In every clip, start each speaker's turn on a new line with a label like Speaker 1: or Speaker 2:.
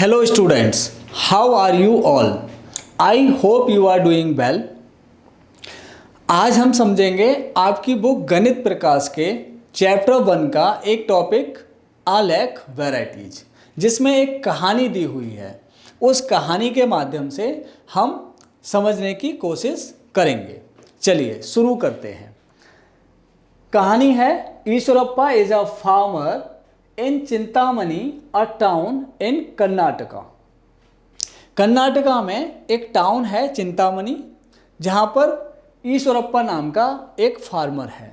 Speaker 1: Hello students, how are you all? I hope you are doing well. आज हम समझेंगे आपकी बुक गणित प्रकाश के चैप्टर 1 का एक टॉपिक आलेख वैरायटीज, जिसमें एक कहानी दी हुई है। उस कहानी के माध्यम से हम समझने की कोशिश करेंगे। चलिए शुरू करते हैं। कहानी है Eshwarappa is a farmer in Chintamani a town in Karnataka. Karnataka में एक टाउन है चिंतामणि, जहाँ पर ईश्वरप्पा नाम का एक फार्मर है।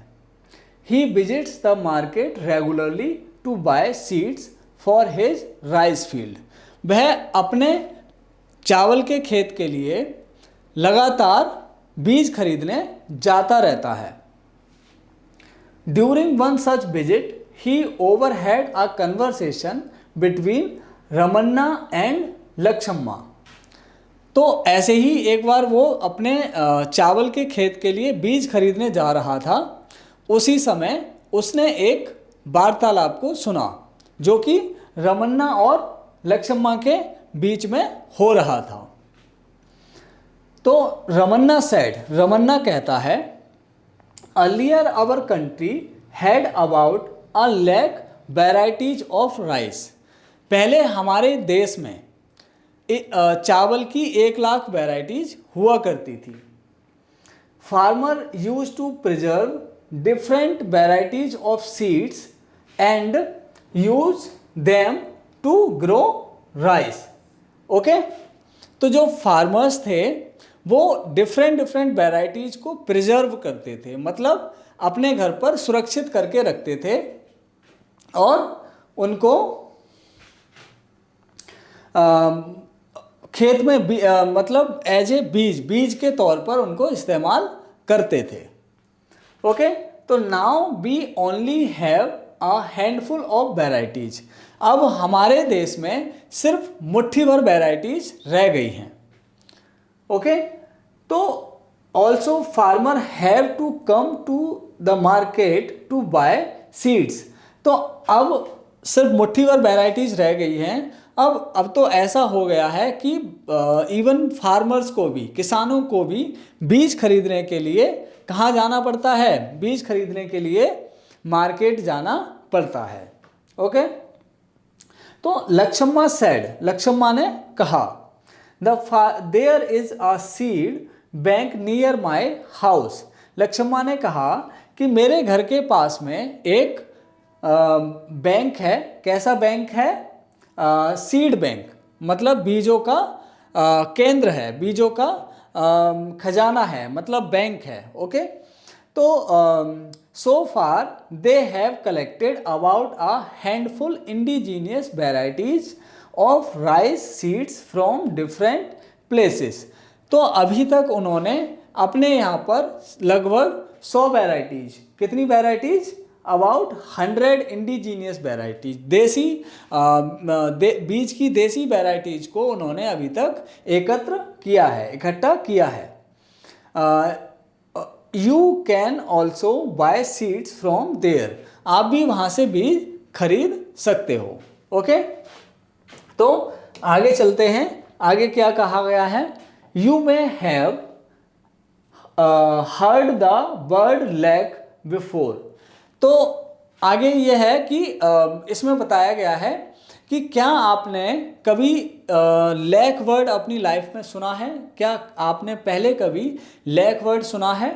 Speaker 1: He visits the market regularly to buy seeds for his rice field. वह अपने चावल के खेत के लिए लगातार बीज खरीदने जाता रहता है। During one such visit he overheard a conversation between Ramanna and Lakshmamma. तो ऐसे ही एक बार वो अपने चावल के खेत के लिए बीज खरीदने जा रहा था। उसी समय उसने एक वार्तालाप को सुना जो कि रमन्ना और लक्ष्मम्मा के बीच में हो रहा था। तो रमन्ना कहता है, earlier our country had about a lakh varieties of rice। पहले हमारे देश में चावल की 1,00,000 वैरायटीज हुआ करती थी। Farmer use to preserve different varieties of seeds and use them to grow rice. Okay, तो जो फार्मर्स थे वो डिफरेंट वैरायटीज को प्रिजर्व करते थे, मतलब अपने घर पर सुरक्षित करके रखते थे और उनको खेत में मतलब एज ए बीज के तौर पर उनको इस्तेमाल करते थे। ओके, तो now we only have a handful of varieties. अब हमारे देश में सिर्फ मुट्ठी भर वैरायटीज रह गई हैं। ओके, तो also farmer have to come to the market to buy seeds. तो अब सिर्फ मुट्ठी भर वैरायटीज रह गई हैं। अब तो ऐसा हो गया है कि इवन फार्मर्स को भी, किसानों को भी बीज खरीदने के लिए कहाँ जाना पड़ता है? बीज खरीदने के लिए मार्केट जाना पड़ता है। ओके, तो लक्ष्मम्मा ने कहा, there is a seed bank near my house. Lakshmamma ने कहा कि मेरे घर के पास में एक बैंक है। कैसा बैंक है? सीड बैंक, मतलब बीजों का केंद्र है, बीजों का खजाना है, मतलब बैंक है। ओके, तो so far they have collected about a handful indigenous varieties of rice seeds from different places. तो अभी तक उन्होंने अपने यहाँ पर लगभग 100 वैरायटीज, कितनी वैरायटीज? अबाउट 100 इंडिजीनियस वैरायटीज, देसी बीज की देसी वैरायटीज को उन्होंने अभी तक इकट्ठा किया है। You can also buy seeds from there. आप भी वहाँ से बीज खरीद सकते हो। ओके, तो आगे चलते हैं। आगे क्या कहा गया है? You may have heard the word lakh before। तो आगे ये है कि इसमें बताया गया है कि क्या आपने कभी लैक वर्ड अपनी लाइफ में सुना है? क्या आपने पहले कभी लैक वर्ड सुना है?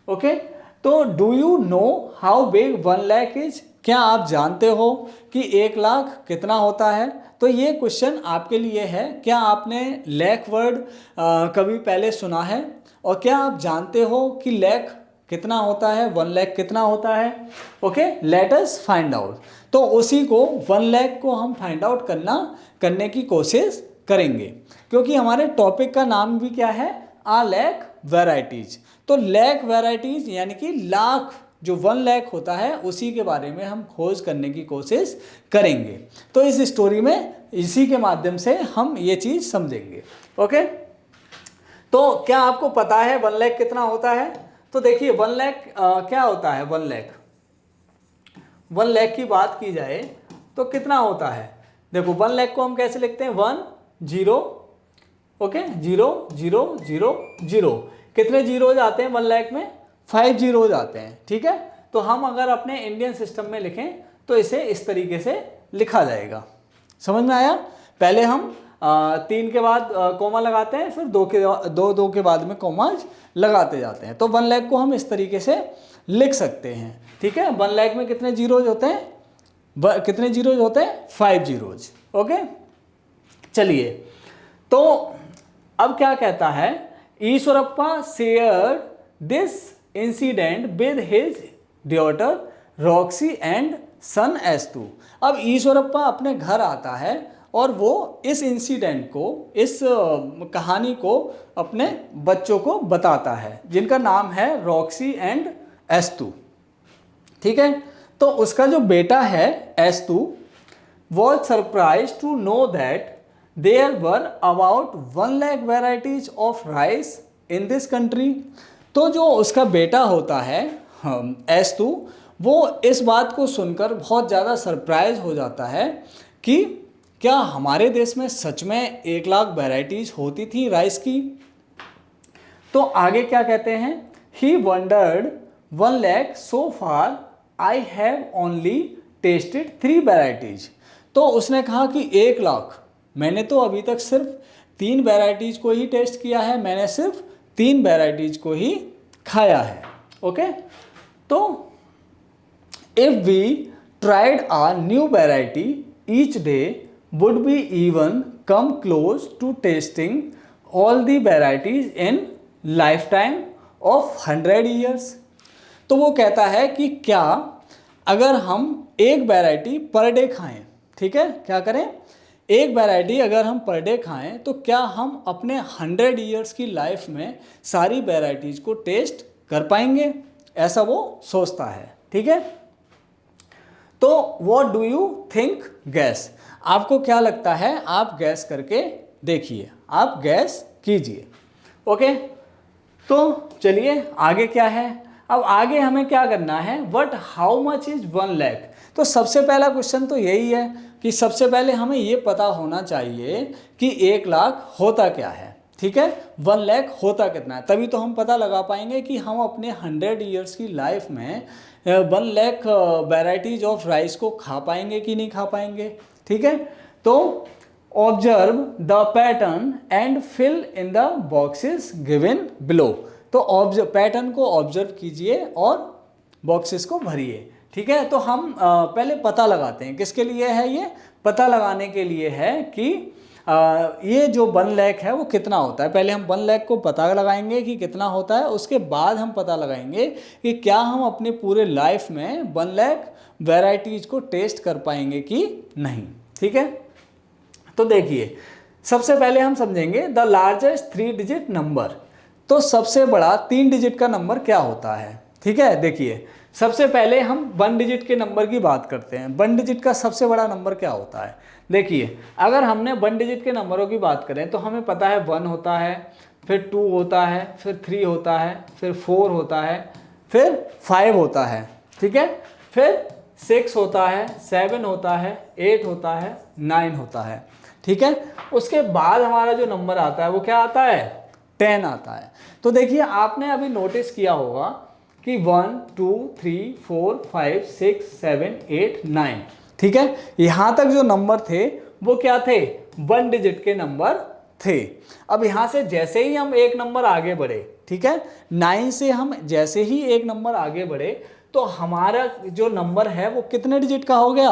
Speaker 1: ओके, तो do you know how big 1 lakh is? क्या आप जानते हो कि 1,00,000 कितना होता है? तो ये क्वेश्चन आपके लिए है। क्या आपने लैक वर्ड कभी पहले सुना है? और क्या आप जानते हो कि लैक कितना होता है, 1 lakh कितना होता है? Okay, let us find out. तो उसी को 1 lakh को हम फाइंड आउट करने की कोशिश करेंगे, क्योंकि हमारे टॉपिक का नाम भी क्या है? आलेख वैरायटीज। तो लैक वैरायटीज यानी कि लाख, जो 1 lakh होता है उसी के बारे में हम खोज करने की कोशिश करेंगे। तो इस स्टोरी में इसी के माध्यम से हम ये चीज़ समझेंगे। ओके, तो क्या आपको पता है 1 lakh कितना होता है? तो देखिए 1 lakh क्या होता है? 1 lakh की बात की जाए तो कितना होता है? देखो 1 लाख को हम कैसे लिखते हैं, 1 0, ओके 0 0 0 0। कितने जीरोज आते हैं 1 लाख में, 5 जीरोज आते हैं, ठीक है। तो हम अगर अपने इंडियन सिस्टम में लिखें तो इसे इस तरीके से लिखा जाएगा। समझ में आया? पहले हम 3 के बाद कॉमा लगाते हैं, फिर 2 के बाद में कॉमाज लगाते जाते हैं। तो 1 लाख को हम इस तरीके से लिख सकते हैं, ठीक है। 1 लाख में कितने जीरोज होते हैं, कितने जीरोज होते हैं, 5 जीरोज, ओके। चलिए, तो अब क्या कहता है, Ishwarappa shared this incident with his daughter Roxy and son Estu. अब ईश्वरप्पा अपने घर आता है और वो इस इंसिडेंट को, इस कहानी को अपने बच्चों को बताता है, जिनका नाम है रॉक्सी एंड एस्तु, ठीक है। तो उसका जो बेटा है Estu was surprise to know that there were about 1 lakh varieties of rice in this country. तो जो उसका बेटा होता है एस्तु, वो इस बात को सुनकर बहुत ज़्यादा सरप्राइज हो जाता है कि क्या हमारे देश में सच में 1 लाख वेराइटीज होती थी राइस की। तो आगे क्या कहते हैं, he wondered 1 lakh so far I have only tested 3 varieties. तो उसने कहा कि 1 लाख, मैंने तो अभी तक सिर्फ 3 वेराइटीज को ही टेस्ट किया है, मैंने सिर्फ 3 वेराइटीज को ही खाया है, ओके। तो if we tried a new variety each day would we even come close to tasting all the varieties in lifetime of 100 years। तो वो कहता है कि क्या अगर हम एक वैरायटी पर डे खाएं, ठीक है, क्या करें, एक वैरायटी अगर हम पर डे खाएं तो क्या हम अपने 100 ईयर्स की लाइफ में सारी वैराइटीज को टेस्ट कर पाएंगे, ऐसा वो सोचता है, ठीक है। तो what do you think, gas, आपको क्या लगता है, आप गैस करके देखिए, आप गैस कीजिए, ओके। तो चलिए आगे क्या है, अब आगे हमें क्या करना है, what how much is 1 lakh. तो सबसे पहला क्वेश्चन तो यही है कि सबसे पहले हमें ये पता होना चाहिए कि 1 लाख होता क्या है, ठीक है, 1 लाख होता कितना है, तभी तो हम पता लगा पाएंगे कि हम अपने 100 ईयर्स की लाइफ में 1 लाख वेराइटीज ऑफ राइस को खा पाएंगे कि नहीं खा पाएंगे, ठीक है। तो observe the pattern and fill in the boxes given below. तो पैटर्न को ऑब्जर्व कीजिए और बॉक्सेस को भरिए, ठीक है। तो हम पहले पता लगाते हैं, किसके लिए है ये, पता लगाने के लिए है कि ये जो 1 लाख है वो कितना होता है। पहले हम 1 लाख को पता लगाएंगे कि कितना होता है, उसके बाद हम पता लगाएंगे कि क्या हम अपने पूरे लाइफ में 1 लाख वैराइटीज को टेस्ट कर पाएंगे कि नहीं, ठीक है। तो देखिए, सबसे पहले हम समझेंगे द लार्जेस्ट 3 डिजिट नंबर। तो सबसे बड़ा 3 डिजिट का नंबर क्या होता है, ठीक है। देखिए, सबसे पहले हम 1 डिजिट के नंबर की बात करते हैं। 1 डिजिट का सबसे बड़ा नंबर क्या होता है, देखिए, अगर हमने 1 डिजिट के नंबरों की बात करें तो हमें पता है 1 होता है, फिर 2 होता है, फिर 3 होता है, फिर 4 होता है, फिर 5 होता है, ठीक है, फिर 6 होता है, 7 होता है, 8 होता है, 9 होता है, ठीक है। उसके बाद हमारा जो नंबर आता है वो क्या आता है, 10 आता है। तो देखिए, आपने अभी नोटिस किया होगा कि 1 2 3 4 5 6 7 8 9, ठीक है। यहाँ तक जो नंबर थे वो क्या थे, 1 डिजिट के नंबर थे। अब यहाँ से जैसे ही हम एक नंबर आगे बढ़े, ठीक है, 9 से हम जैसे ही एक नंबर आगे बढ़े तो हमारा जो नंबर है वो कितने डिजिट का हो गया,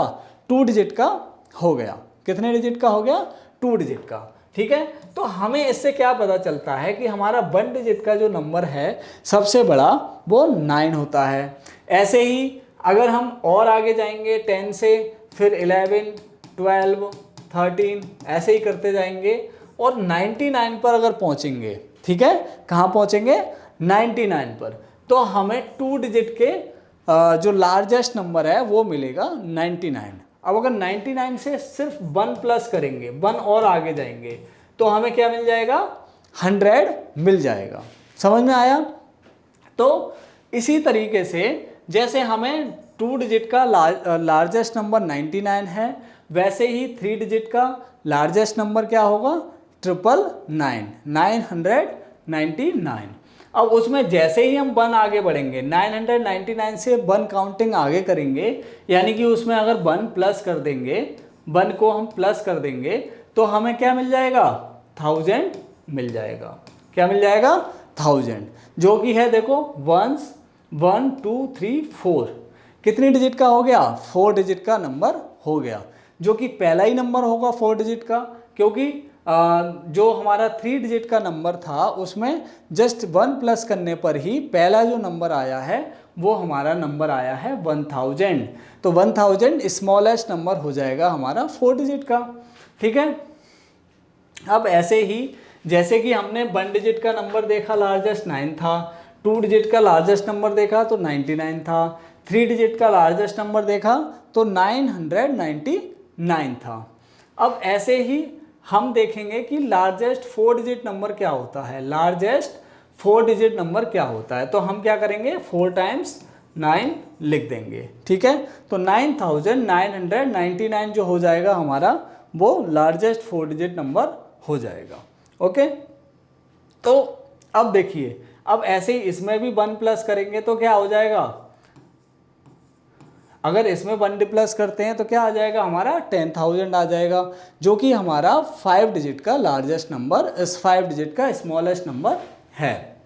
Speaker 1: 2 डिजिट का हो गया। कितने डिजिट का हो गया, 2 डिजिट का, ठीक है। तो हमें इससे क्या पता चलता है कि हमारा 1 डिजिट का जो नंबर है सबसे बड़ा वो 9 होता है। ऐसे ही अगर हम और आगे जाएंगे 10 से, फिर 11 12 13 ऐसे ही करते जाएंगे और 99 पर अगर पहुंचेंगे, ठीक है, कहाँ पहुंचेंगे, 99 पर, तो हमें 2 डिजिट के जो लार्जेस्ट नंबर है वो मिलेगा 99। अब अगर 99 से सिर्फ 1 प्लस करेंगे, 1 और आगे जाएंगे तो हमें क्या मिल जाएगा, 100 मिल जाएगा। समझ में आया। तो इसी तरीके से जैसे हमें 2 डिजिट का लार्जेस्ट नंबर 99 है, वैसे ही 3 डिजिट का लार्जेस्ट नंबर क्या होगा, 999 अब उसमें जैसे ही हम 1 आगे बढ़ेंगे, 999 से 1 काउंटिंग आगे करेंगे, यानी कि उसमें अगर 1 प्लस कर देंगे, 1 को हम प्लस कर देंगे तो हमें क्या मिल जाएगा, 1000 मिल जाएगा। क्या मिल जाएगा, 1000, जो कि है देखो 1 1 2 3 4, कितनी डिजिट का हो गया, 4 डिजिट का नंबर हो गया, जो कि पहला ही नंबर होगा 4 डिजिट का, क्योंकि जो हमारा 3 डिजिट का नंबर था उसमें जस्ट 1 प्लस करने पर ही पहला जो नंबर आया है वो हमारा नंबर आया है 1000। तो 1000 स्मॉलेस्ट नंबर हो जाएगा हमारा 4 डिजिट का। ठीक है, अब ऐसे ही जैसे कि हमने 1 डिजिट का नंबर देखा लार्जेस्ट 9 था, 2 डिजिट का लार्जेस्ट नंबर देखा तो 99 था, 3 डिजिट का लार्जेस्ट नंबर देखा तो 999 था। अब ऐसे ही हम देखेंगे कि लार्जेस्ट 4 डिजिट नंबर क्या होता है, लार्जेस्ट 4 डिजिट नंबर क्या होता है, तो हम क्या करेंगे 4 टाइम्स 9 लिख देंगे। ठीक है, तो 9999 जो हो जाएगा हमारा वो लार्जेस्ट 4 डिजिट नंबर हो जाएगा। ओके, तो अब देखिए, अब ऐसे ही इसमें भी 1 प्लस करेंगे तो क्या हो जाएगा, अगर इसमें 1 प्लस करते हैं तो क्या आ जाएगा हमारा 10,000 आ जाएगा, जो कि हमारा 5 डिजिट का लार्जेस्ट नंबर, इस 5 डिजिट का स्मॉलेस्ट नंबर है।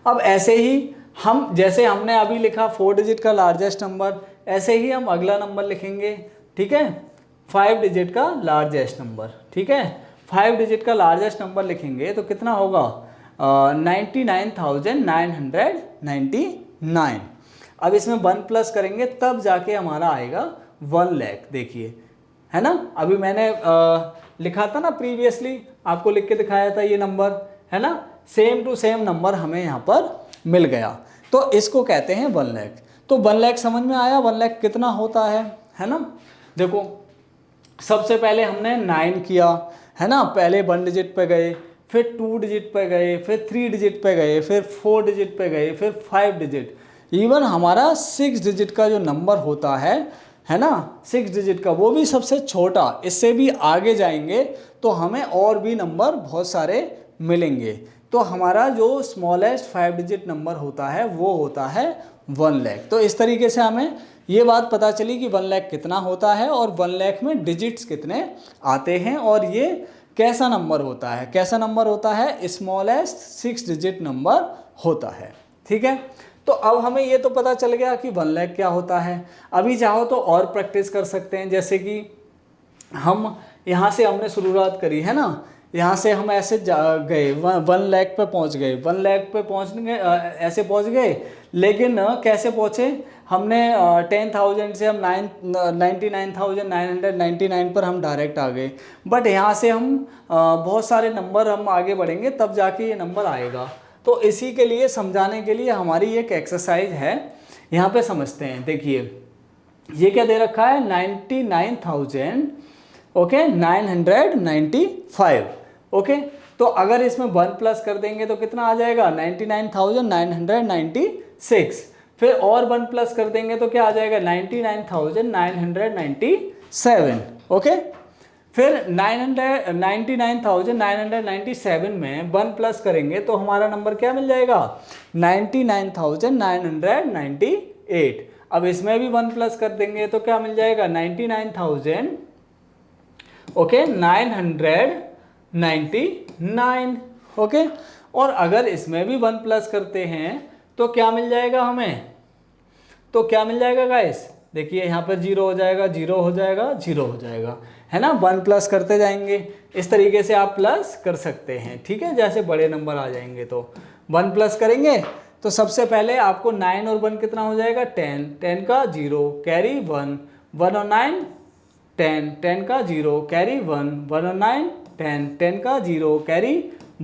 Speaker 1: अब ऐसे ही हम, जैसे हमने अभी लिखा 4 डिजिट का लार्जेस्ट नंबर, ऐसे ही हम अगला नंबर लिखेंगे। ठीक है, 5 डिजिट का लार्जेस्ट नंबर। ठीक है, 5 डिजिट का लार्जेस्ट नंबर लिखेंगे तो कितना होगा, 99,999। अब इसमें 1 प्लस करेंगे तब जाके हमारा आएगा 1 लाख। देखिए, है ना, अभी मैंने लिखा था ना प्रीवियसली, आपको लिख के दिखाया था ये नंबर, है ना, सेम टू सेम नंबर हमें यहाँ पर मिल गया, तो इसको कहते हैं 1 लाख। तो 1 लाख समझ में आया, 1 लाख कितना होता है ना। देखो, सबसे पहले हमने 9 किया, है ना, पहले 1 डिजिट पे गए, फिर 2 डिजिट पे गए, फिर 3 डिजिट पे गए, फिर 4 डिजिट पे गए, फिर 5 डिजिट, इवन हमारा 6 डिजिट का जो नंबर होता है ना, 6 डिजिट का, वो भी सबसे छोटा, इससे भी आगे जाएंगे तो हमें और भी नंबर बहुत सारे मिलेंगे। तो हमारा जो स्मॉलेस्ट 5 डिजिट नंबर होता है वो होता है 1 लाख। तो इस तरीके से हमें ये बात पता चली कि 1 लाख कितना होता है और 1 लाख में डिजिट्स कितने आते हैं, और ये कैसा नंबर होता है, कैसा नंबर होता है, स्मॉलेस्ट 6 डिजिट नंबर होता है। ठीक है, तो अब हमें ये तो पता चल गया कि 1 लाख क्या होता है। अभी चाहो तो और प्रैक्टिस कर सकते हैं, जैसे कि हम यहाँ से हमने शुरुआत करी है ना, यहाँ से हम ऐसे गए 1 लाख पे पहुँच गए, 1 लाख पे पहुँचने ऐसे पहुँच गए, लेकिन कैसे पहुँचे, हमने 10,000 से हम 99,999 पर हम डायरेक्ट आ गए, बट यहाँ से हम बहुत सारे नंबर हम आगे बढ़ेंगे तब जाके ये नंबर आएगा। तो इसी के लिए समझाने के लिए हमारी एक एक्सरसाइज है, यहाँ पे समझते हैं। देखिए, ये क्या दे रखा है, 99,000 ओके 995। ओके, तो अगर इसमें 1 प्लस कर देंगे तो कितना आ जाएगा, 99,996। फिर और 1 प्लस कर देंगे तो क्या आ जाएगा, 99,997। ओके, फिर 99,997 में 1 प्लस करेंगे तो हमारा नंबर क्या मिल जाएगा, 99,998। अब इसमें भी 1 प्लस कर देंगे तो क्या मिल जाएगा, 99,000 ओके 999। ओके, और अगर इसमें भी 1 प्लस करते हैं तो क्या मिल जाएगा हमें, तो क्या मिल जाएगा गाइस, देखिए यहाँ पर 0 हो जाएगा, 0 हो जाएगा, 0 हो जाएगा, है ना। 1 प्लस करते जाएंगे, इस तरीके से आप प्लस कर सकते हैं। ठीक है, जैसे बड़े नंबर आ जाएंगे तो 1 प्लस करेंगे तो सबसे पहले आपको 9 और 1 कितना हो जाएगा, 10, 10 का 0 कैरी 1, 1 और 9 10, 10 का 0 कैरी 1, 1 और 9 10, 10 का 0 कैरी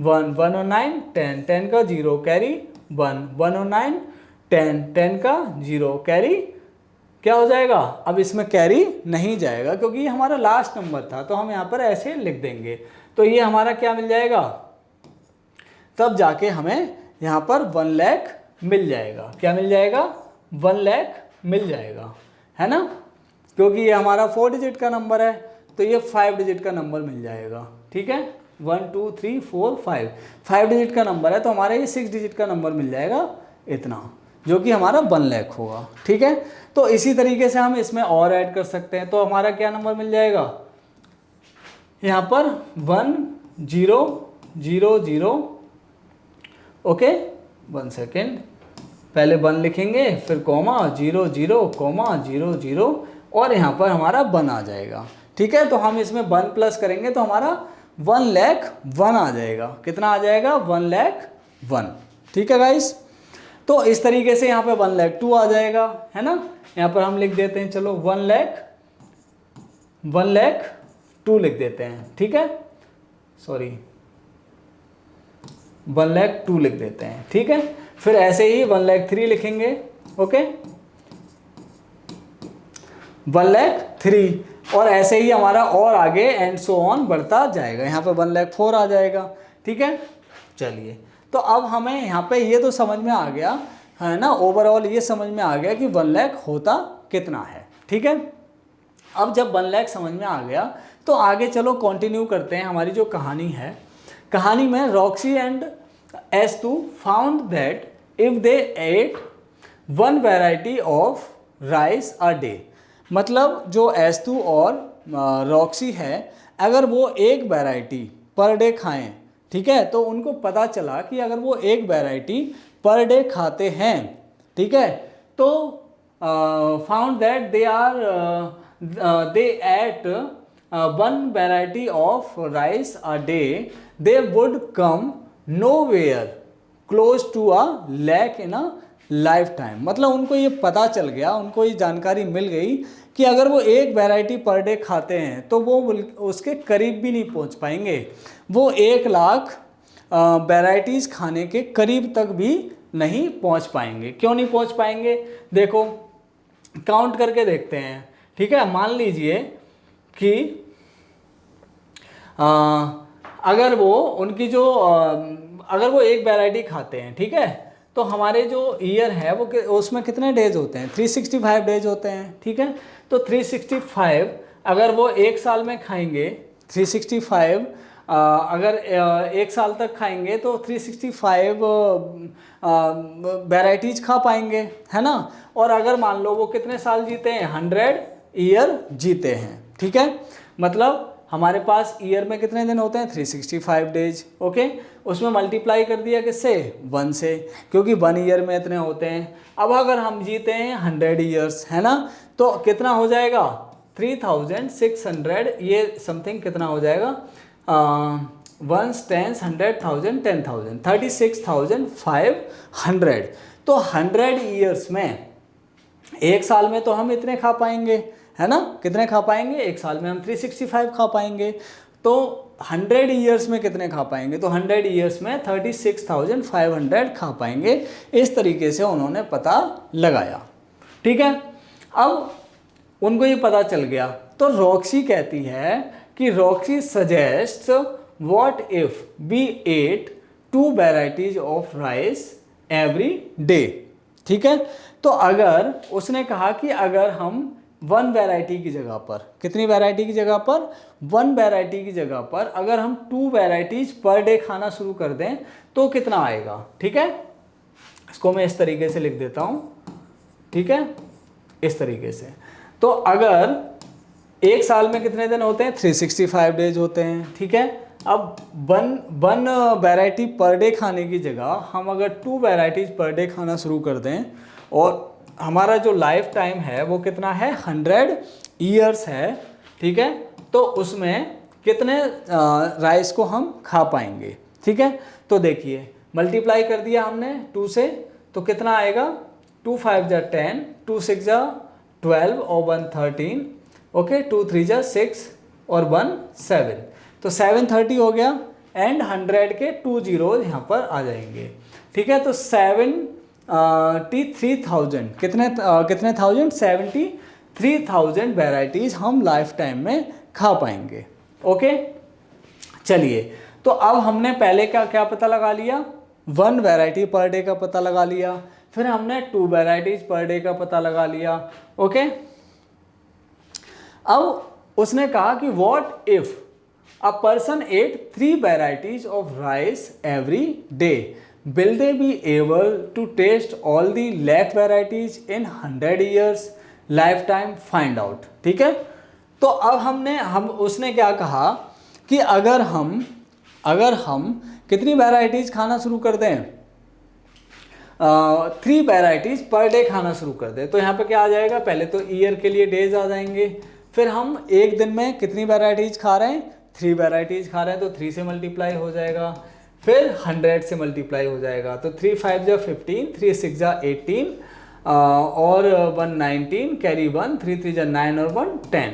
Speaker 1: 1, 1 और 9 10, 10 का 0 कैरी 1, 1 और 9 10, 10 का 0 कैरी, क्या हो जाएगा, अब इसमें कैरी नहीं जाएगा क्योंकि ये हमारा लास्ट नंबर था, तो हम यहाँ पर ऐसे लिख देंगे, तो ये हमारा क्या मिल जाएगा, तब जाके हमें यहाँ पर 1 लाख मिल जाएगा। क्या मिल जाएगा, 1 लाख मिल जाएगा, है ना। क्योंकि ये हमारा 4 डिजिट का नंबर है, तो ये 5 डिजिट का नंबर मिल जाएगा। ठीक है, 1 2 3 4 5 डिजिट का नंबर है, तो हमारा ये 6 डिजिट का नंबर मिल जाएगा इतना, जो कि हमारा 1 लाख होगा। ठीक है, तो इसी तरीके से हम इसमें और ऐड कर सकते हैं। तो हमारा क्या नंबर मिल जाएगा यहाँ पर 1 0 0 0। ओके, 1 सेकेंड, पहले 1 लिखेंगे, फिर कॉमा 0 0 कॉमा 0 0, और यहाँ पर हमारा 1 आ जाएगा। ठीक है, तो हम इसमें 1 प्लस करेंगे तो हमारा 1 लाख 1 आ जाएगा। कितना आ जाएगा? 1 लाख 1। ठीक है गाइस, तो इस तरीके से यहाँ पे 1 लाख 2 आ जाएगा, है ना। यहाँ पर हम लिख देते हैं, चलो 1 लाख 2 लिख देते हैं। ठीक है, सॉरी 1 लाख 2 लिख देते हैं। ठीक है, फिर ऐसे ही 1 लाख 3 लिखेंगे। ओके, 1 लाख 3, और ऐसे ही हमारा और आगे एंड सो ऑन बढ़ता जाएगा। यहाँ पे 1 लाख 4 आ जाएगा। ठीक है, चलिए, तो अब हमें यहाँ पे ये तो समझ में आ गया है ना, ओवरऑल ये समझ में आ गया कि 1 लाख होता कितना है। ठीक है, अब जब 1 लाख समझ में आ गया तो आगे चलो कंटिन्यू करते हैं हमारी जो कहानी है। कहानी में Roxy and S2 found that if they ate 1 variety of rice a day, मतलब जो S2 और रॉक्सी है, अगर वो एक वैरायटी पर डे खाएं, ठीक है, तो उनको पता चला कि अगर वो एक वैरायटी पर डे खाते हैं, ठीक है, तो found that they ate 1 variety of rice a day, they would come nowhere close to a lakh in a life time. मतलब उनको ये पता चल गया, उनको ये जानकारी मिल गई कि अगर वो एक वैरायटी पर डे खाते हैं तो वो उसके करीब भी नहीं पहुंच पाएंगे, वो 1 लाख वैराइटीज़ खाने के करीब तक भी नहीं पहुंच पाएंगे। क्यों नहीं पहुंच पाएंगे? देखो, काउंट करके देखते हैं। ठीक है, मान लीजिए कि अगर वो उनकी जो अगर वो एक वैरायटी खाते हैं, ठीक है, तो हमारे जो ईयर है वो उसमें कितने डेज होते हैं? 365 डेज होते हैं। ठीक है, तो 365 अगर वो एक साल में खाएंगे, 365 अगर 1 साल तक खाएंगे तो 365 वैराइटीज़ खा पाएंगे, है ना। और अगर मान लो वो कितने साल जीते हैं? 100 ईयर जीते हैं। ठीक है, मतलब हमारे पास ईयर में कितने दिन होते हैं? 365 डेज। ओके, उसमें मल्टीप्लाई कर दिया किससे? 1 से, क्योंकि 1 ईयर में इतने होते हैं। अब अगर हम जीते हैं 100 ईयर्स, है ना, तो कितना हो जाएगा? 3600, ये समथिंग कितना हो जाएगा? 1 10 100 1000 10,000 36,500। तो 100 ईयर्स में, एक साल में तो हम इतने खा पाएंगे, है ना। कितने खा पाएंगे? एक साल में हम 365 खा पाएंगे। तो 100 ईयर्स में कितने खा पाएंगे? तो 100 ईयर्स में 36,500 खा पाएंगे। इस तरीके से उन्होंने पता लगाया। ठीक है, अब उनको ये पता चल गया, तो रॉक्सी कहती है कि Roxy suggest what if we ate 2 varieties of rice every day. ठीक है, तो अगर उसने कहा कि अगर हम 1 वैरायटी की जगह पर, कितनी वैरायटी की जगह पर? 1 वैरायटी की जगह पर अगर हम 2 वैराइटीज पर डे खाना शुरू कर दें तो कितना आएगा? ठीक है, इसको मैं इस तरीके से लिख देता हूँ। ठीक है, इस तरीके से। तो अगर एक साल में कितने दिन होते हैं? 365 डेज होते हैं। ठीक है, अब 1 वैरायटी पर डे खाने की जगह हम अगर 2 वैराइटीज पर डे खाना शुरू कर दें, और हमारा जो लाइफ टाइम है वो कितना है? 100 ईयर्स है। ठीक है, तो उसमें कितने राइस को हम खा पाएंगे? ठीक है, तो देखिए, मल्टीप्लाई कर दिया हमने 2 से, तो कितना आएगा? 2 5 जा 10, 2 6 जा 12 और 1 13, ओके, 2 3 जा 6 और 1 7, तो 730 हो गया। एंड 100 के 2 जीरोज यहाँ पर आ जाएंगे। ठीक है, तो 73,000 कितने थाउजेंड? 73,000 वैराइटीज़ हम लाइफ टाइम में खा पाएंगे। ओके, चलिए, तो अब हमने पहले क्या पता लगा लिया? 1 वैरायटी पर डे का पता लगा लिया, फिर हमने 2 वैराइटीज पर डे का पता लगा लिया। ओके, अब उसने कहा कि what if a person ate 3 varieties of rice every day, will they be able to taste all the lakh varieties in 100 years life time, find out. ठीक है, तो अब उसने क्या कहा कि अगर हम कितनी वैराइटीज़ खाना शुरू कर दें, 3 वैराइटीज़ पर डे खाना शुरू कर दें, तो यहाँ पे क्या आ जाएगा, पहले तो ईयर के लिए डेज आ जाएंगे, फिर हम एक दिन में कितनी वैराइटीज़ खा रहे हैं, 3 वैराइटीज़ खा रहे हैं, तो 3 से मल्टीप्लाई हो जाएगा, फिर 100 से मल्टीप्लाई हो जाएगा, तो 3 5 जा 15, 3 6 जा 18 और 1 19, कैरी 1, 3 3 जा 9 और 1 10।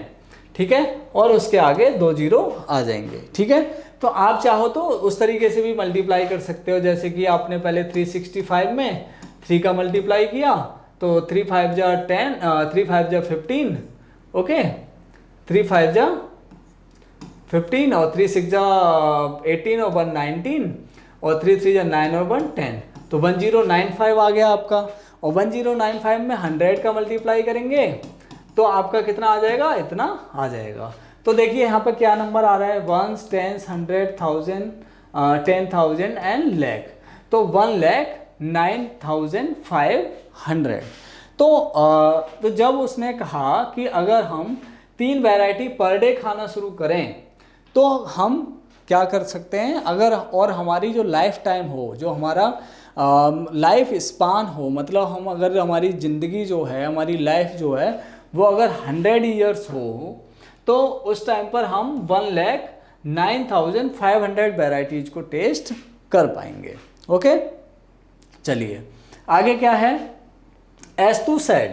Speaker 1: ठीक है, और उसके आगे 2 0 आ जाएंगे। ठीक है, तो आप चाहो तो उस तरीके से भी मल्टीप्लाई कर सकते हो, जैसे कि आपने पहले 365 में 3 का मल्टीप्लाई किया, तो 3 5 जा 10, 3 5 जा 15, ओके, 3 5 जा 15 और 3 6 जा 18 और 1 19 और 3 3 जा 9 और 1 10, तो 1095 आ गया आपका। और 1095 में 100 का मल्टीप्लाई करेंगे तो आपका कितना आ जाएगा, इतना आ जाएगा। तो देखिए यहाँ पर क्या नंबर आ रहा है, 1s 10s 100 1000 10,000 एंड लैख, तो 1,09,500। तो जब उसने कहा कि अगर हम 3 वैरायटी पर डे खाना शुरू करें तो हम क्या कर सकते हैं, अगर और हमारी जो लाइफ टाइम हो, जो हमारा लाइफ स्पान हो, मतलब हम अगर हमारी ज़िंदगी जो है, हमारी लाइफ जो है वो अगर 100 ईयर्स हो, तो उस टाइम पर हम 1,09,500 वैराइटीज़ को टेस्ट कर पाएंगे। ओके, चलिए आगे क्या है, as to said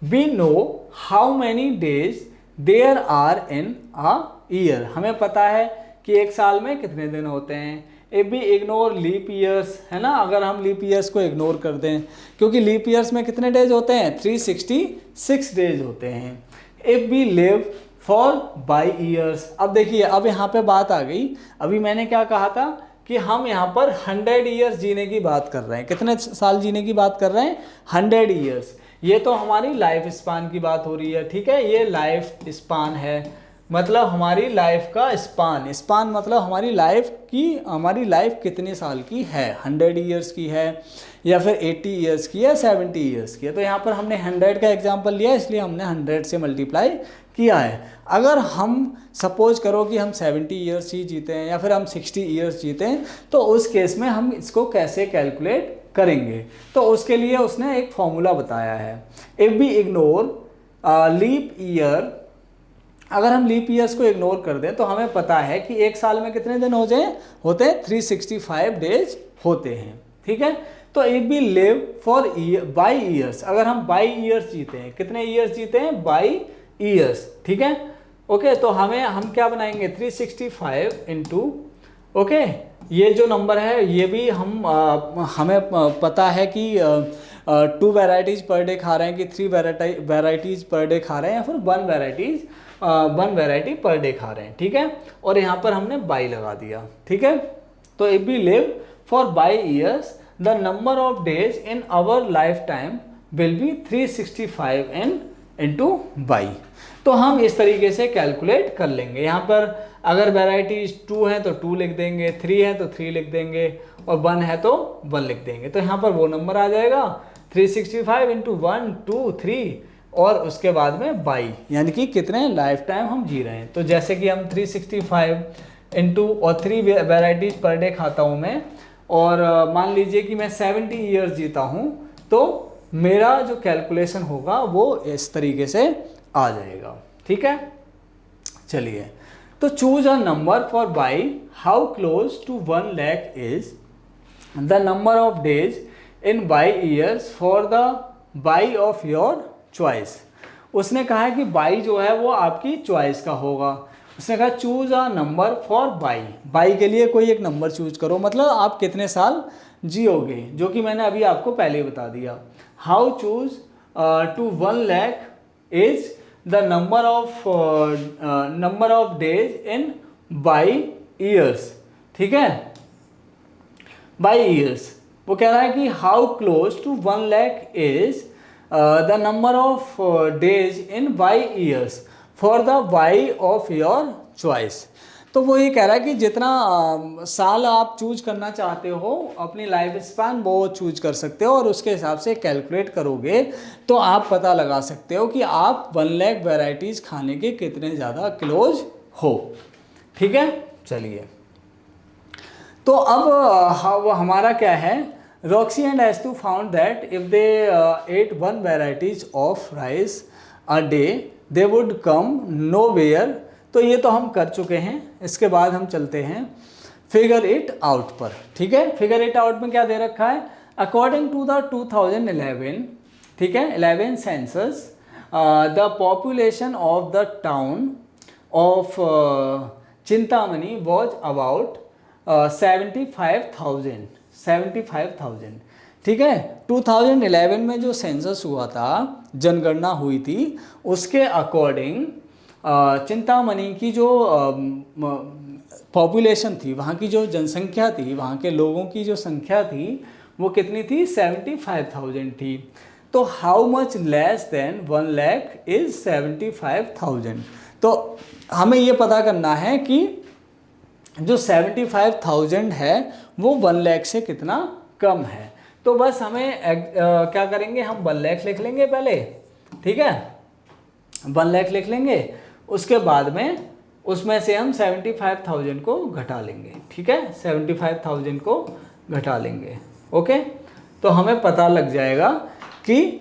Speaker 1: we know how many days there are in a year, हमें पता है कि एक साल में कितने दिन होते हैं। If we ignore leap years, है ना, अगर हम लीप ईयर्स को इग्नोर कर दें, क्योंकि लीप ईयर्स में कितने डेज होते हैं, 366 डेज होते हैं। If we live for y years, अब देखिए अब यहाँ पे बात आ गई, अभी मैंने क्या कहा था कि हम यहाँ पर 100 ईयर्स जीने की बात कर रहे हैं, कितने साल जीने की बात कर रहे हैं, 100 ईयर्स। ये तो हमारी लाइफ स्पान की बात हो रही है। ठीक है, ये लाइफ स्पान है, मतलब हमारी लाइफ का स्पान मतलब हमारी लाइफ कितने साल की है, 100 ईयर्स की है या फिर 80 ईयर्स की है, 70 ईयर्स की है। तो यहाँ पर हमने 100 का एग्जांपल लिया, इसलिए हमने 100 से मल्टीप्लाई किया है। अगर हम सपोज करो कि हम 70 ईयर्स ही जीते हैं या फिर हम 60 ईयर्स जीते हैं, तो उस केस में हम इसको कैसे कैलकुलेट करेंगे, तो उसके लिए उसने एक फॉर्मूला बताया है। If we ignore leap year, अगर हम लीप ईयर्स को इग्नोर कर दें तो हमें पता है कि एक साल में कितने दिन होते हैं 365 डेज होते हैं। ठीक है, तो if we live for y years, अगर हम बाई ईयर्स जीते हैं, कितने ईयर्स जीते हैं, बाई ईयर्स। ठीक है, ओके, तो हम क्या बनाएंगे, 365 इंटू, ओके, ये जो नंबर है ये भी हमें पता है कि 2 वैराइटीज़ पर डे खा रहे हैं कि 3 वैराइटीज़ पर डे खा रहे हैं या फिर 1 वैरायटी पर डे खा रहे हैं। ठीक है, और यहाँ पर हमने बाई लगा दिया। ठीक है, तो if we live for y years the number of days in our life time will be 365 into y. तो हम इस तरीके से कैलकुलेट कर लेंगे। यहाँ पर अगर वैराइटीज 2 हैं तो 2 लिख देंगे, 3 है तो 3 लिख देंगे और 1 है तो 1 लिख देंगे। तो यहाँ पर वो नंबर आ जाएगा 365 इंटू 1 2 3 और उसके बाद में बाई, यानी कि कितने लाइफ टाइम हम जी रहे हैं। तो जैसे कि हम 365 इंटू और 3 वैराइटीज़ पर डे खाता हूँ मैं, और मान लीजिए कि मैं 70 ईयर्स जीता हूँ, तो मेरा जो कैलकुलेशन होगा वो इस तरीके से आ जाएगा। ठीक है, चलिए, तो choose a number for y how close to 1 lakh is the number of days in by years for the y of your choice. उसने कहा है कि बाई जो है वो आपकी चॉइस का होगा। उसने कहा choose a number for by, by के लिए कोई एक नंबर चूज करो, मतलब आप कितने साल जियोगे, जो कि मैंने अभी आपको पहले ही बता दिया। हाउ चूज to 1 lakh is the number of days in by years. ठीक है, बाई ईयर्स वो कह रहा है कि how close to 1 lakh is the number of days in by years for the Y of your choice. तो वो ये कह रहा है कि जितना साल आप चूज करना चाहते हो अपनी लाइफ स्पैन वो चूज कर सकते हो और उसके हिसाब से कैलकुलेट करोगे तो आप पता लगा सकते हो कि आप 1 लाख वैरायटीज़ खाने के कितने ज़्यादा क्लोज हो। ठीक है, चलिए। तो अब हमारा क्या है, Roxy and Estu found that if they ate 1 varieties of rice a day they would come nowhere. तो ये तो हम कर चुके हैं। इसके बाद हम चलते हैं फिगर इट आउट पर। ठीक है, फिगर इट आउट में क्या दे रखा है, अकॉर्डिंग टू द 2011, ठीक है, 11 census the population of the town of Chintamani was about 75,000। ठीक है, 2011 में जो सेंसस हुआ था, जनगणना हुई थी, उसके अकॉर्डिंग चिंतामणि की जो पॉपुलेशन थी, वहाँ की जो जनसंख्या थी, वहाँ के लोगों की जो संख्या थी वो कितनी थी, 75,000 थी। तो how much less than 1 lakh is 75,000। तो हमें ये पता करना है कि जो 75,000 है वो 1 लाख से कितना कम है। तो बस हमें क्या करेंगे, हम 1 लाख लिख लेंगे पहले। ठीक है, 1 लाख लिख लेंगे, उसके बाद में उसमें से हम 75,000 को घटा लेंगे। ठीक है, 75,000 को घटा लेंगे। ओके, तो हमें पता लग जाएगा कि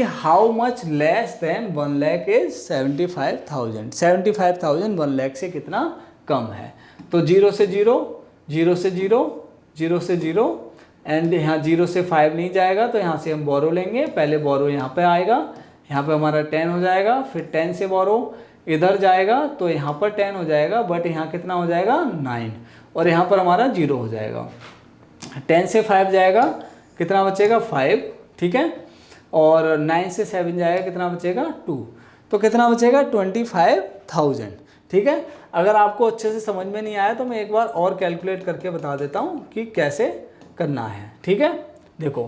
Speaker 1: how much less than 1 lakh is 75,000। 75,000 1 lakh से कितना कम है। तो 0 से 0, 0 से 0, 0 से 0 एंड यहाँ 0 से 5 नहीं जाएगा तो यहाँ से हम बोरो लेंगे। पहले बोरो यहाँ पे आएगा, यहाँ पे हमारा 10 हो जाएगा, फिर 10 से बोरो इधर जाएगा तो यहाँ पर 10 हो जाएगा, बट यहाँ कितना हो जाएगा 9, और यहाँ पर हमारा 0 हो जाएगा। 10 से 5 जाएगा, कितना बचेगा 5। ठीक है, और 9 से 7 जाएगा, कितना बचेगा 2। तो कितना बचेगा 25,000। ठीक है, अगर आपको अच्छे से समझ में नहीं आया तो मैं एक बार और कैलकुलेट करके बता देता हूँ कि कैसे करना है। ठीक है, देखो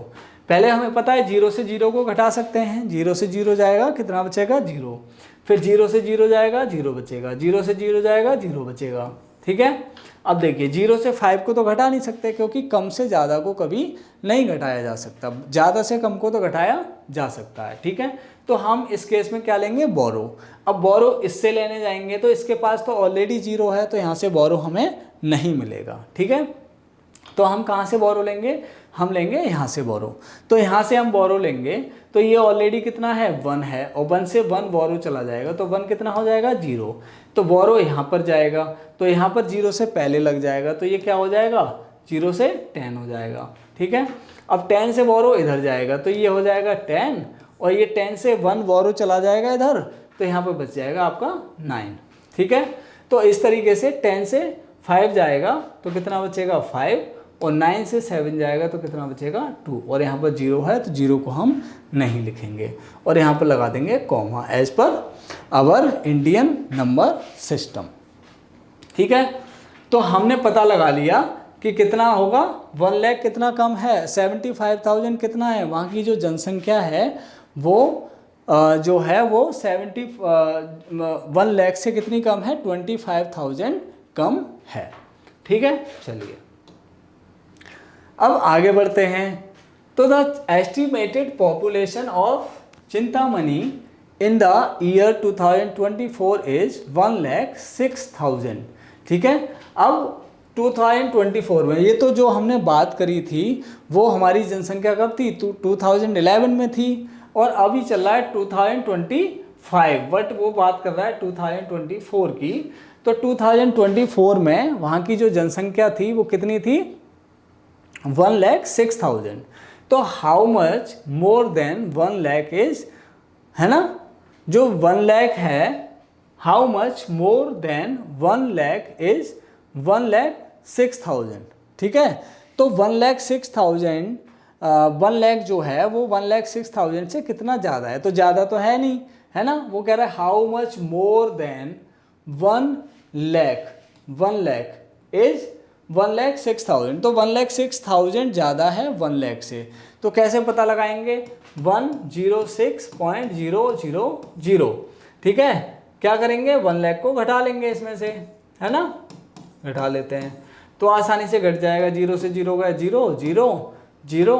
Speaker 1: पहले हमें पता है 0 से 0 को घटा सकते हैं। 0 से 0 जाएगा, कितना बचेगा 0। फिर 0 से 0 जाएगा, 0 बचेगा। 0 से 0 जाएगा, 0 बचेगा। ठीक है, अब देखिए 0 से 5 को तो घटा नहीं सकते क्योंकि कम से ज़्यादा को कभी नहीं घटाया जा सकता, ज़्यादा से कम को तो घटाया जा सकता है। ठीक है, तो हम इस केस में क्या लेंगे, बोरो। अब बोरो इससे लेने जाएंगे तो इसके पास तो ऑलरेडी 0 है, तो यहाँ से बोरो हमें नहीं मिलेगा। ठीक है, तो हम कहाँ से बोरो लेंगे, हम लेंगे यहाँ से बोरो। तो यहाँ से हम बोरो लेंगे तो ये ऑलरेडी कितना है 1 है, और 1 से 1 बोरो चला जाएगा तो 1 कितना हो जाएगा 0। तो बोरो यहाँ पर जाएगा तो यहाँ पर 0 से पहले लग जाएगा तो ये क्या हो जाएगा 0 से 10 हो जाएगा। ठीक है, अब 10 से बोरो इधर जाएगा तो ये हो जाएगा 10, और ये 10 से 1 बोरो चला जाएगा इधर तो यहाँ पर बच जाएगा आपका 9। ठीक है, तो इस तरीके से 10 से 5 जाएगा तो कितना बचेगा 5, और 9 से 7 जाएगा तो कितना बचेगा 2, और यहाँ पर 0 है तो 0 को हम नहीं लिखेंगे और यहाँ पर लगा देंगे comma, as per our Indian number system. ठीक है, तो हमने पता लगा लिया कि कितना होगा 1 लाख कितना कम है, 75,000 कितना है, वहाँ की जो जनसंख्या है वो जो है वो 1 लाख से कितनी कम है, 25,000 कम है। ठीक है, चलिए अब आगे बढ़ते हैं। तो the estimated population of Chintamani in the year 2024 is 1,06,000। ठीक है, अब 2024 में, ये तो जो हमने बात करी थी वो हमारी जनसंख्या कब थी, 2011 में थी, और अभी चल रहा है 2025, बट वो बात कर रहा है 2024 की। तो 2024 में वहाँ की जो जनसंख्या थी वो कितनी थी 1,06,000। तो how much more than 1 lakh is, है ना, जो 1 लाख है, how much more than 1 lakh is 1,06,000। ठीक है, तो 1,06,000 1 लाख जो है वो 1,06,000 से कितना ज़्यादा है, तो ज़्यादा तो है नहीं, है ना। वो कह रहा है how much more than 1 lakh is 1,06,000। तो 1,06,000 ज़्यादा है 1 लाख से, तो कैसे पता लगाएंगे 106.000। ठीक है, क्या करेंगे 1 लाख को घटा लेंगे इसमें से, है ना, घटा लेते हैं तो आसानी से घट जाएगा। 0 से 0 गया 0, 0 0,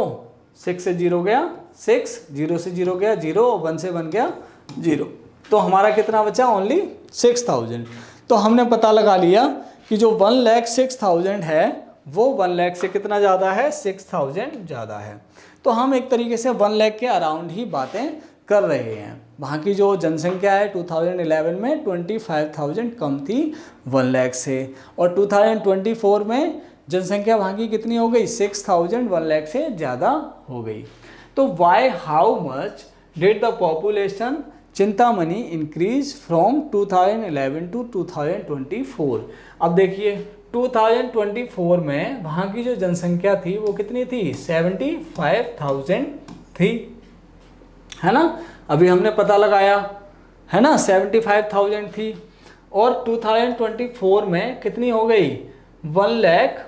Speaker 1: 6 से 0 गया 6, 0 से 0 गया 0, 1 से 1 गया 0, तो हमारा कितना बचा ओनली 6000। तो हमने पता लगा लिया कि जो 1,06,000 है वो 1 लाख से कितना ज़्यादा है, 6000 ज़्यादा है। तो हम एक तरीके से 1 लाख के अराउंड ही बातें कर रहे हैं। वहाँ की जो जनसंख्या है 2011 में 25,000 कम थी 1 लाख से, और 2024 में जनसंख्या वहाँ की कितनी हो गई 6,000, 1 लाख से ज़्यादा हो गई। तो by how much did the population Chintamani increase from 2011 to 2024। अब देखिए 2024 में वहाँ की जो जनसंख्या थी वो कितनी थी 75,000 थी, है ना, अभी हमने पता लगाया, है ना, 75,000 थी, और 2024 में कितनी हो गई 1 लाख,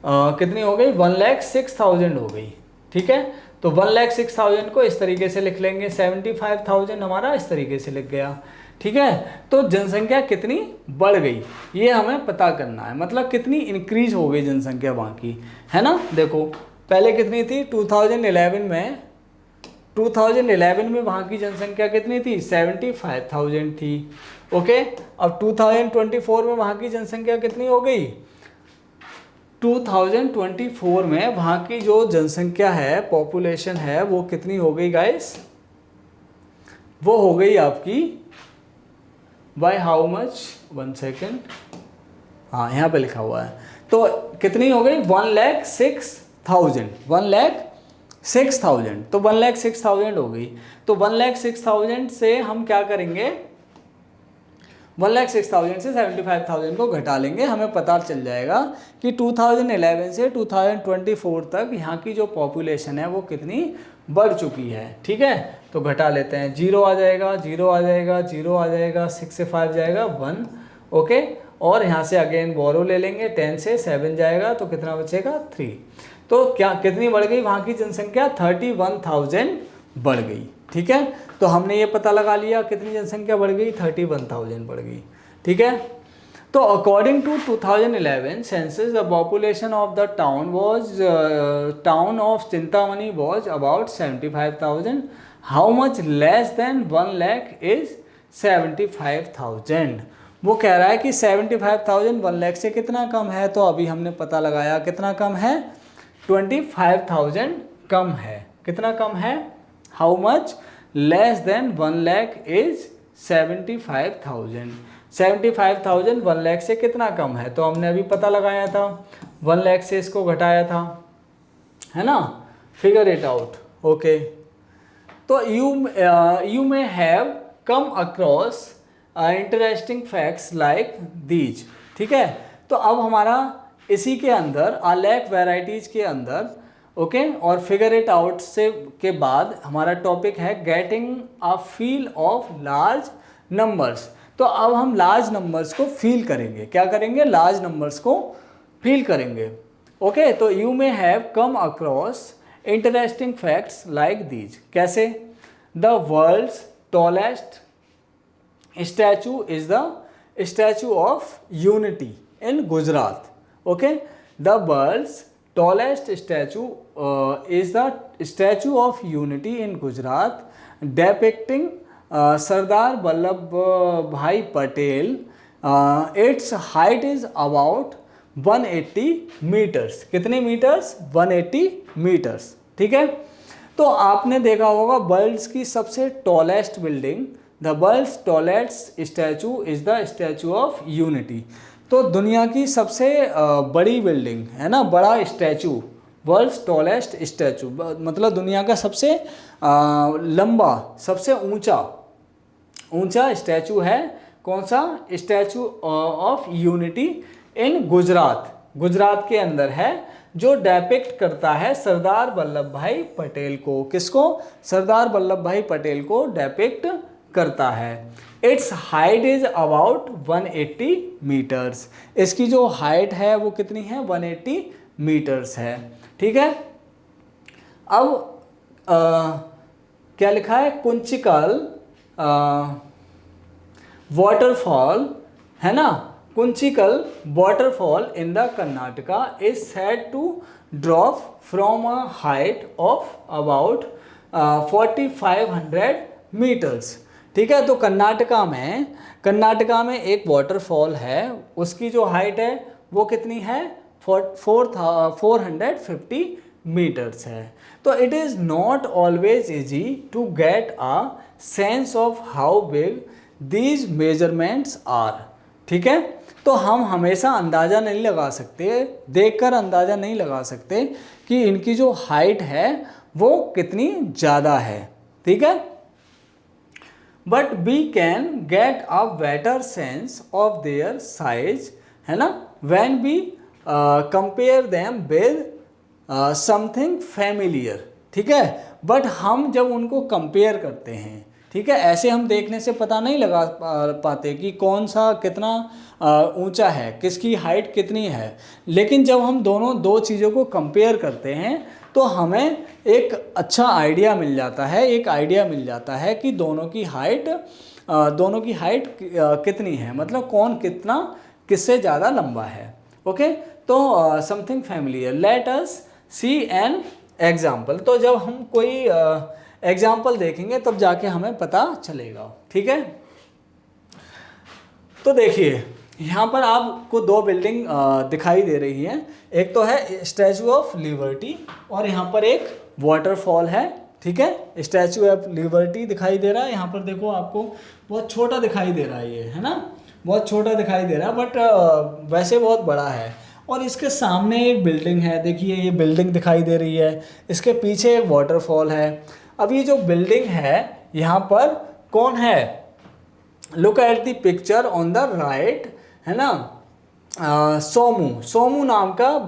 Speaker 1: कितनी हो गई 1,06,000 हो गई। ठीक है, तो 1,06,000 को इस तरीके से लिख लेंगे, 75,000 हमारा इस तरीके से लिख गया। ठीक है, तो जनसंख्या कितनी बढ़ गई ये हमें पता करना है, मतलब कितनी इंक्रीज हो गई जनसंख्या वहाँ की, है ना। देखो पहले कितनी थी 2011 में वहाँ की जनसंख्या कितनी थी 75,000 थी। ओके, अब 2024 में वहाँ की जनसंख्या कितनी हो गई, 2024 में वहाँ की जो जनसंख्या है पॉपुलेशन है वो कितनी हो गई गाइस, वो हो गई आपकी बाय हाउ मच, 1 सेकेंड, हाँ यहाँ पे लिखा हुआ है, तो कितनी हो गई 1,06,000, 1,06,000, तो 1,06,000 हो गई। तो 1,06,000 से हम क्या करेंगे 1,06,000 से 75,000 को घटा लेंगे, हमें पता चल जाएगा कि 2011 से 2024 तक यहाँ की जो पॉपुलेशन है वो कितनी बढ़ चुकी है। ठीक है, तो घटा लेते हैं, 0 आ जाएगा 0 आ जाएगा 0 आ जाएगा, 6 से 5 जाएगा 1, ओके, और यहाँ से अगेन बोरो ले लेंगे, 10 से 7 जाएगा तो कितना बचेगा 3। तो क्या कितनी बढ़ गई वहाँ की जनसंख्या 31,000 बढ़ गई। ठीक है, तो हमने ये पता लगा लिया कितनी जनसंख्या बढ़ गई 31,000 बढ़ गई। ठीक है, तो according to 2011 census the population of the town of Chintamani was about 75,000, how much less than 1 lakh is 75,000। वो कह रहा है कि 75,000 1 लाख से कितना कम है, तो अभी हमने पता लगाया कितना कम है 25,000 कम है। कितना कम है, how much less than 1 lakh is 75,000, 75,000 1 lakh से कितना कम है, तो हमने अभी पता लगाया था 1 लाख से इसको घटाया था, है ना, फिगर इट आउट। ओके, तो you may have come across interesting facts like these. ठीक है, तो अब हमारा इसी के अंदर आ लैक वेराइटीज़ के अंदर, ओके, और फिगर इट आउट से के बाद हमारा टॉपिक है getting a feel of large numbers. तो अब हम लार्ज नंबर्स को फील करेंगे, क्या करेंगे, लार्ज नंबर्स को फील करेंगे। ओके, तो you may have come across interesting facts like these. कैसे, the world's tallest statue is the Statue of Unity in Gujarat. Okay, the world's tallest statue is the Statue of Unity in Gujarat depicting Sardar Vallabhbhai Patel. Its height is about 180 meters. कितने metres 180 metres. ठीक है, तो आपने देखा होगा world's की सबसे tallest building, the world's tallest statue is the Statue of Unity. तो दुनिया की सबसे बड़ी बिल्डिंग है ना, बड़ा स्टैचू, वर्ल्ड्स टॉलेस्ट स्टैचू मतलब दुनिया का सबसे लंबा, सबसे ऊंचा स्टैचू है कौन सा, statue of Unity in Gujarat, Gujarat के अंदर है, जो डेपिक्ट करता है सरदार वल्लभ भाई पटेल को। किसको, सरदार वल्लभ भाई पटेल को डेपिक्ट करता है। Its height is about 180 metres. इसकी जो हाइट है वो कितनी है 180 मीटर्स है। ठीक है, अब क्या लिखा है, कुंचिकल waterfall है ना, Kunchikal waterfall in the Karnataka is said to drop from a height of about 4500 metres. ठीक है, तो कर्नाटका में एक वाटरफॉल है, उसकी जो हाइट है वो कितनी है, 450 मीटर्स है। तो it is not always easy to get a sense of how big these measurements are. ठीक है, तो हम हमेशा अंदाज़ा नहीं लगा सकते, देखकर अंदाज़ा नहीं लगा सकते कि इनकी जो हाइट है वो कितनी ज़्यादा है। ठीक है, but we can get a better sense of their size, है ना, when we compare them with something familiar. ठीक है, बट हम जब उनको कंपेयर करते हैं, ठीक है, ऐसे हम देखने से पता नहीं लगा पाते कि कौन सा कितना ऊंचा है, किसकी हाइट कितनी है, लेकिन जब हम दो चीज़ों को कंपेयर करते हैं तो हमें एक अच्छा आइडिया मिल जाता है, कि दोनों की हाइट कितनी है, मतलब कौन किससे ज़्यादा लंबा है। ओके, तो something familiar, let us see an example. तो जब हम कोई एग्जाम्पल देखेंगे तब जाके हमें पता चलेगा। ठीक है, तो देखिए यहाँ पर आपको दो बिल्डिंग दिखाई दे रही हैं, एक तो है स्टैचू ऑफ लिबर्टी और यहाँ पर एक वाटरफॉल है। ठीक है, स्टैचू ऑफ लिबर्टी दिखाई दे रहा है, यहाँ पर देखो आपको बहुत छोटा दिखाई दे रहा है, ये है ना, बहुत छोटा दिखाई दे रहा है, बट वैसे बहुत बड़ा है। और इसके सामने एक बिल्डिंग है, देखिए ये बिल्डिंग दिखाई दे रही है, इसके पीछे एक वाटरफॉल है। अब ये जो बिल्डिंग है यहाँ पर कौन है, look at the picture on the right, है ना, सोमू नाम का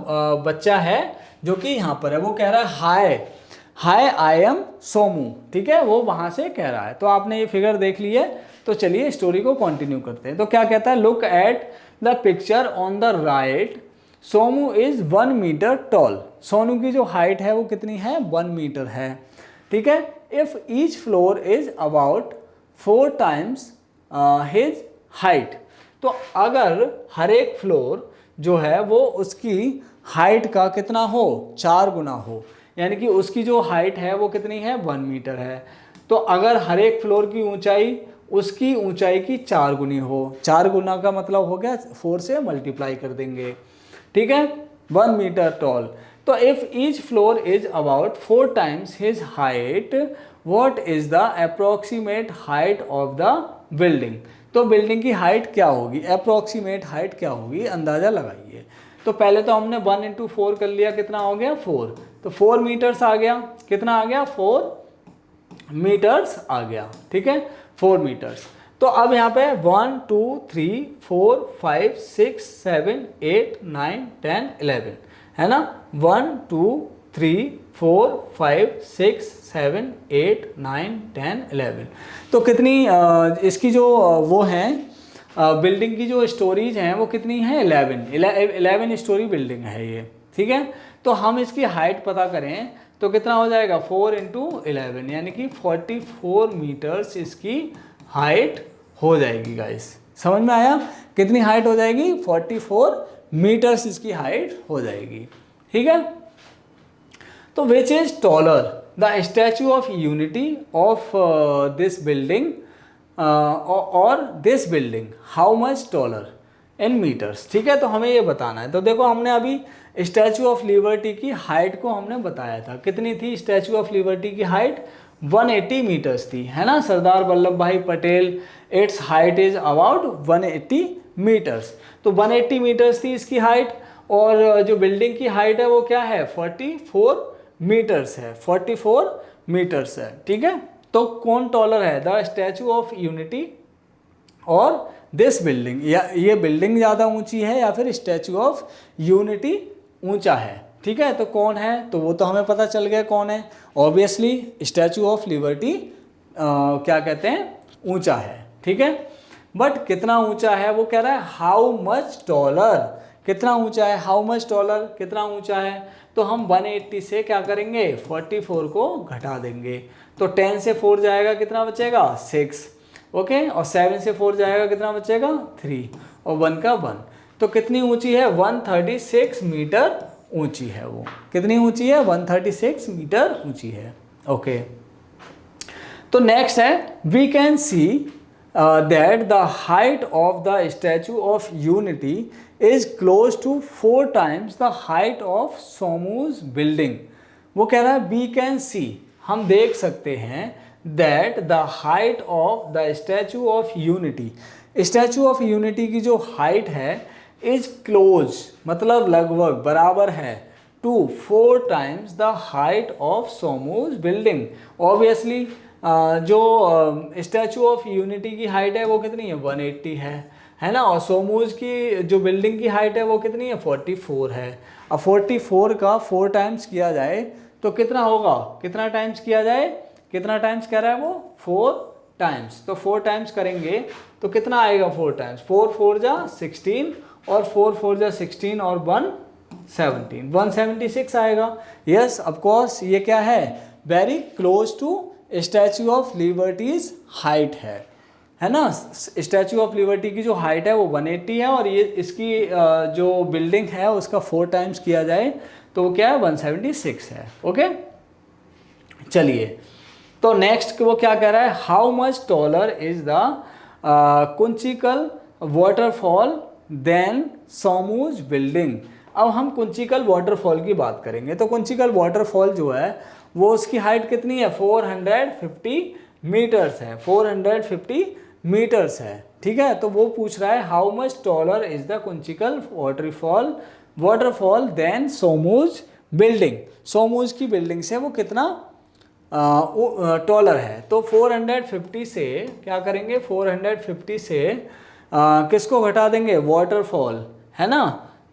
Speaker 1: बच्चा है जो कि यहाँ पर है, वो कह रहा है हाय आई एम सोमू। ठीक है, वो वहाँ से कह रहा है। तो आपने ये फिगर देख ली है, तो चलिए स्टोरी को कंटिन्यू करते हैं। तो क्या कहता है, look at the picture on the right, Somu is 1 metre tall. Sonu की जो हाइट है वो कितनी है, 1 मीटर है। ठीक है, if each floor is about 4 times his height, तो अगर हर एक फ्लोर जो है वो उसकी हाइट का कितना हो, 4 गुना हो, यानी कि उसकी जो हाइट है वो कितनी है, 1 मीटर है। तो अगर हर एक फ्लोर की ऊंचाई उसकी ऊंचाई की 4 गुनी हो, 4 गुना का मतलब हो गया 4 से मल्टीप्लाई कर देंगे। ठीक है, 1 मीटर टॉल। तो if each floor is about 4 times his height, what is the approximate height of the building. तो बिल्डिंग की हाइट क्या होगी, अप्रोक्सीमेट हाइट क्या होगी, अंदाज़ा लगाइए। तो पहले तो हमने 1 इंटू 4 कर लिया, कितना हो गया 4, तो 4 मीटर्स आ गया, कितना आ गया 4 मीटर्स आ गया। ठीक है, 4 मीटर्स। तो अब यहाँ पे 1 2 3 4 5 6 7 8 9 10 11 है ना, 1 2 3 4 5 6 7 8 9 10 11। तो कितनी इसकी जो वो हैं बिल्डिंग की जो स्टोरीज हैं वो कितनी हैं, 11 स्टोरी बिल्डिंग है ये। ठीक है, तो हम इसकी हाइट पता करें तो कितना हो जाएगा, 4 इंटू 11, यानी कि 44 मीटर्स इसकी हाइट हो जाएगी। गाइस समझ में आया, कितनी हाइट हो जाएगी, 44 मीटर्स इसकी हाइट हो जाएगी। ठीक है, तो which is taller, the Statue of Unity of this building और this building, how much taller in metres. ठीक है, तो हमें ये बताना है। तो देखो हमने अभी स्टैचू ऑफ लिबर्टी की हाइट को हमने बताया था, कितनी थी स्टैचू ऑफ लिबर्टी की हाइट, 180 मीटर्स थी, है ना, Sardar Vallabh bhai Patel, its height is about 180 metres. तो 180 मीटर्स थी इसकी हाइट, और जो बिल्डिंग की हाइट है वो क्या है, 44 मीटर्स है, 44 मीटर्स है। ठीक है, तो कौन टॉलर है, द स्टैचू ऑफ यूनिटी और दिस बिल्डिंग, या ये बिल्डिंग ज़्यादा ऊंची है या फिर स्टैचू ऑफ यूनिटी ऊंचा है। ठीक है, तो कौन है, तो वो तो हमें पता चल गया कौन है, ऑब्वियसली स्टैचू ऑफ लिबर्टी क्या कहते हैं, ऊंचा है। ठीक है, बट कितना ऊंचा है वो कह रहा है, हाउ मच टॉलर, कितना ऊंचा है, हाउ मच टॉलर कितना ऊंचा है। तो हम 180 से क्या करेंगे, 44 को घटा देंगे, तो 10 से 4 जाएगा, कितना बचेगा 6, ओके, और 7 से 4 जाएगा कितना बचेगा 3, और 1 का 1। तो कितनी ऊंची है 136 मीटर ऊंची है वो। कितनी ऊंची है 136 मीटर ऊंची है। ओके, तो नेक्स्ट है we can see that the height of the Statue of Unity is close to 4 times the height of Somu's building. वो कह रहा है वी कैन सी, हम देख सकते हैं, that the height of the Statue of unity, statue of Unity की जो हाइट है इज क्लोज मतलब लगभग बराबर है to 4 times the height of Somu's building. Obviously जो स्टैचू ऑफ यूनिटी की हाइट है वो कितनी है 180 है ना, और सोमूज की जो बिल्डिंग की हाइट है वो कितनी है 44 है। अब 44 का 4 times किया जाए तो कितना होगा, कितना टाइम्स किया जाए, कितना टाइम्स कह रहा है वो 4 times। तो 4 times करेंगे तो कितना आएगा 4 times, 4 4 जा 16 और 4 4 जा 16 और 1 17, 176 आएगा। यस ऑफ कोर्स ये क्या है very close to Statue of Liberty's height है ना। स्टैचू ऑफ लिबर्टी की जो हाइट है वो 180 है, और ये इसकी जो बिल्डिंग है उसका 4 times किया जाए तो वो क्या है 176 है। ओके, चलिए तो नेक्स्ट वो क्या कह रहा है, how much taller is the Kunchikal waterfall than Somu's building. अब हम कुंचिकल वाटरफॉल की बात करेंगे। तो कुंचिकल वाटरफॉल जो है वो उसकी हाइट कितनी है 450 मीटर्स है, 450 मीटर्स है। ठीक है, तो वो पूछ रहा है how much taller is the Kunchikal waterfall than Somu's building. Somu's की बिल्डिंग से वो कितना टॉलर है। तो 450 से क्या करेंगे, 450 से किसको घटा देंगे वाटरफॉल, है ना।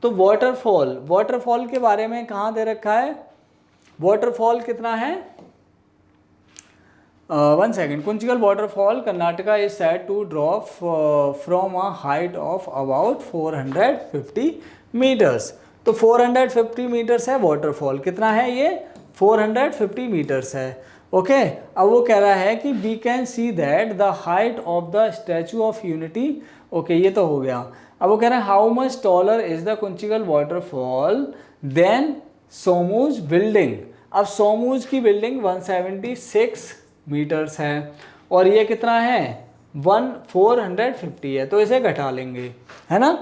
Speaker 1: तो वाटरफॉल के बारे में कहाँ दे रखा है, वाटरफॉल कितना है 1 second, Kunchikal waterfall Karnataka is said to drop from a height of about 450 metres. तो 450 मीटर्स है वाटरफॉल, कितना है ये 450 मीटर्स है। ओके, अब वो कह रहा है कि we can see that the height of the Statue of Unity. Okay, ये तो हो गया। अब वो कह रहा है how much taller is the Kunchikal waterfall than Somu's building. अब सोमूज की बिल्डिंग 176 मीटर्स है और ये कितना है 450 है, तो इसे घटा लेंगे, है ना।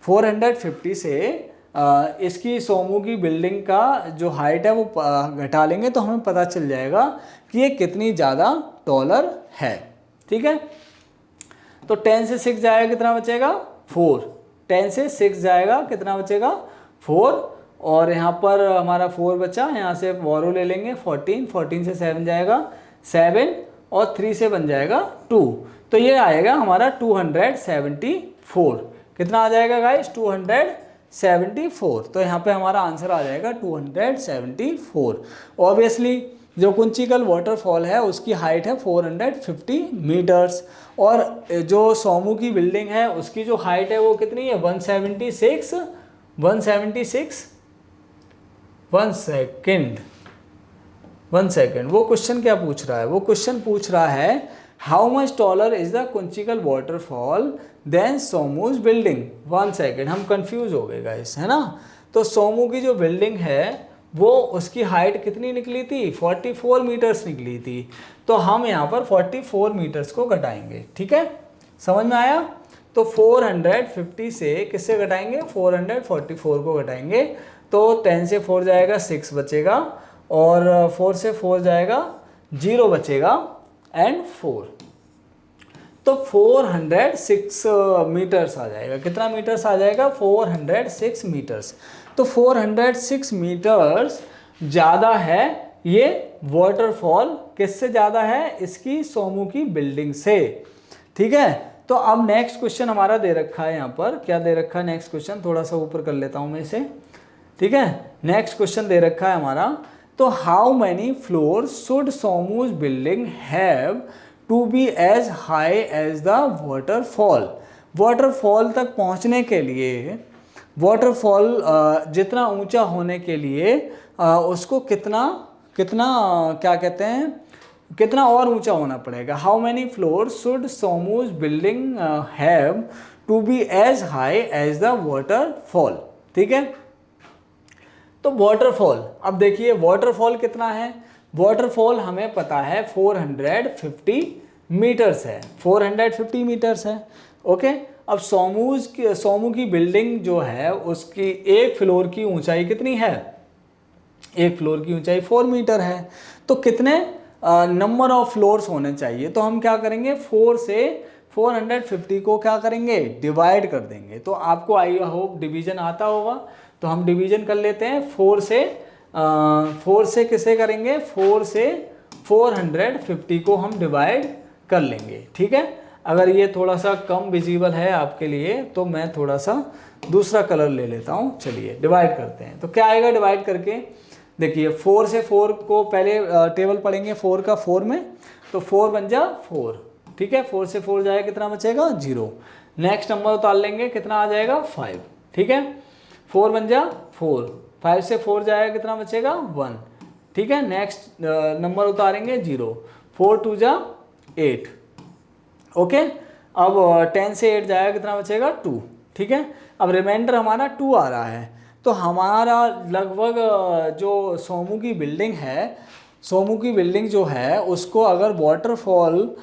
Speaker 1: 450 से इसकी सोमू की बिल्डिंग का जो हाइट है वो घटा लेंगे तो हमें पता चल जाएगा कि ये कितनी ज़्यादा टॉलर है। ठीक है, तो 10 से 6 जाएगा कितना बचेगा 4, 10 से 6 जाएगा कितना बचेगा 4, और यहाँ पर हमारा 4 बचा, यहाँ से बोरो ले लेंगे 14, 14 से 7 जाएगा 7 और 3 से बन जाएगा 2, तो ये आएगा हमारा 274। कितना आ जाएगा गाइस 274। तो यहाँ पे हमारा आंसर आ जाएगा 274। ऑब्वियसली जो कुंचिकल वाटरफॉल है उसकी हाइट है 450 मीटर्स और जो सोमू की बिल्डिंग है उसकी जो हाइट है वो कितनी है 176। 1 सेकेंड, वो क्वेश्चन क्या पूछ रहा है, वो क्वेश्चन पूछ रहा है how much taller is the Kunchikal waterfall than Somu's building. 1 second, हम कंफ्यूज हो गए गाइस, है ना। तो सोमू की जो बिल्डिंग है वो उसकी हाइट कितनी निकली थी 44 मीटर्स निकली थी, तो हम यहाँ पर 44 मीटर्स को घटाएंगे। ठीक है, समझ में आया। तो 450 से किससे घटाएंगे 444 को घटाएंगे, तो 10 से 4 जाएगा 6 बचेगा और 4 से 4 जाएगा 0 बचेगा एंड 4, तो 406 मीटर्स आ जाएगा। कितना मीटर्स आ जाएगा 406 मीटर्स। तो 406 मीटर्स ज़्यादा है ये वाटरफॉल, किससे ज़्यादा है इसकी सोमू की बिल्डिंग से। ठीक है, तो अब नेक्स्ट क्वेश्चन हमारा दे रखा है, यहाँ पर क्या दे रखा है नेक्स्ट क्वेश्चन, थोड़ा सा ऊपर कर लेता हूँ मैं इसे। ठीक है, नेक्स्ट क्वेश्चन दे रखा है हमारा, तो how many floor should Somu's building have to be as high as the waterfall. Waterfall तक पहुँचने के लिए, वाटरफॉल जितना ऊंचा होने के लिए उसको कितना क्या कहते हैं कितना और ऊंचा होना पड़ेगा। How many floor should Somu's building have to be as high as the waterfall. ठीक है, तो वाटरफॉल, अब देखिए वाटरफॉल कितना है, वाटरफॉल हमें पता है 450 मीटर्स है, 450 मीटर्स है। ओके, अब सोमू की बिल्डिंग जो है उसकी एक फ्लोर की ऊंचाई कितनी है, एक फ्लोर की ऊंचाई 4 मीटर है। तो कितने नंबर ऑफ फ्लोर्स होने चाहिए, तो हम क्या करेंगे 4 से 450 को क्या करेंगे डिवाइड कर देंगे। तो आपको आई होप डिवीजन आता होगा, तो हम डिवीजन कर लेते हैं 4 से किसे करेंगे, 4 से 450 को हम डिवाइड कर लेंगे। ठीक है, अगर ये थोड़ा सा कम विजिबल है आपके लिए तो मैं थोड़ा सा दूसरा कलर ले लेता हूँ। चलिए डिवाइड करते हैं, तो क्या आएगा डिवाइड करके, देखिए 4 से 4 को पहले टेबल पढ़ेंगे 4 का 4 में, तो 4 बन जा 4। ठीक है, 4 से 4 जाएगा कितना बचेगा 0। नेक्स्ट नंबर उतार लेंगे कितना आ जाएगा 5। ठीक है, 4 बन जा 4, 5 से 4 जाएगा कितना बचेगा 1। ठीक है, नेक्स्ट नंबर उतारेंगे 0, 4 2 जा 8। ओके, अब 10 से 8 जाएगा कितना बचेगा 2। ठीक है, अब रिमाइंडर हमारा 2 आ रहा है, तो हमारा लगभग जो सोमू की बिल्डिंग है, सोमू की बिल्डिंग जो है उसको अगर वाटरफॉल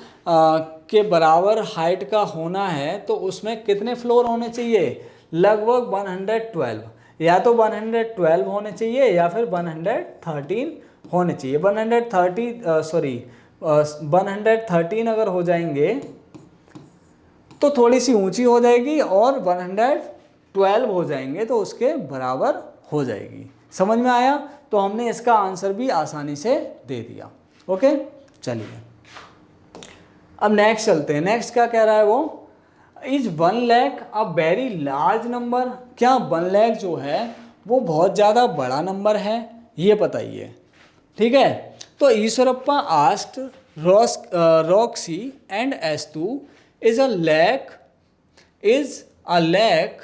Speaker 1: के बराबर हाइट का होना है तो उसमें कितने फ्लोर होने चाहिए, लगभग 112, या तो 112 होने चाहिए या फिर 113 होने चाहिए। 113 अगर हो जाएंगे तो थोड़ी सी ऊंची हो जाएगी, और 112 हो जाएंगे तो उसके बराबर हो जाएगी। समझ में आया, तो हमने इसका आंसर भी आसानी से दे दिया। ओके, चलिए अब नेक्स्ट चलते हैं। नेक्स्ट क्या कह रहा है वो, is 1 lakh a very large number, क्या 1 लाख जो है वो बहुत ज़्यादा बड़ा नंबर है, ये बताइए। ठीक है, तो Ishwarappa asked Roxy and Estu, is a lakh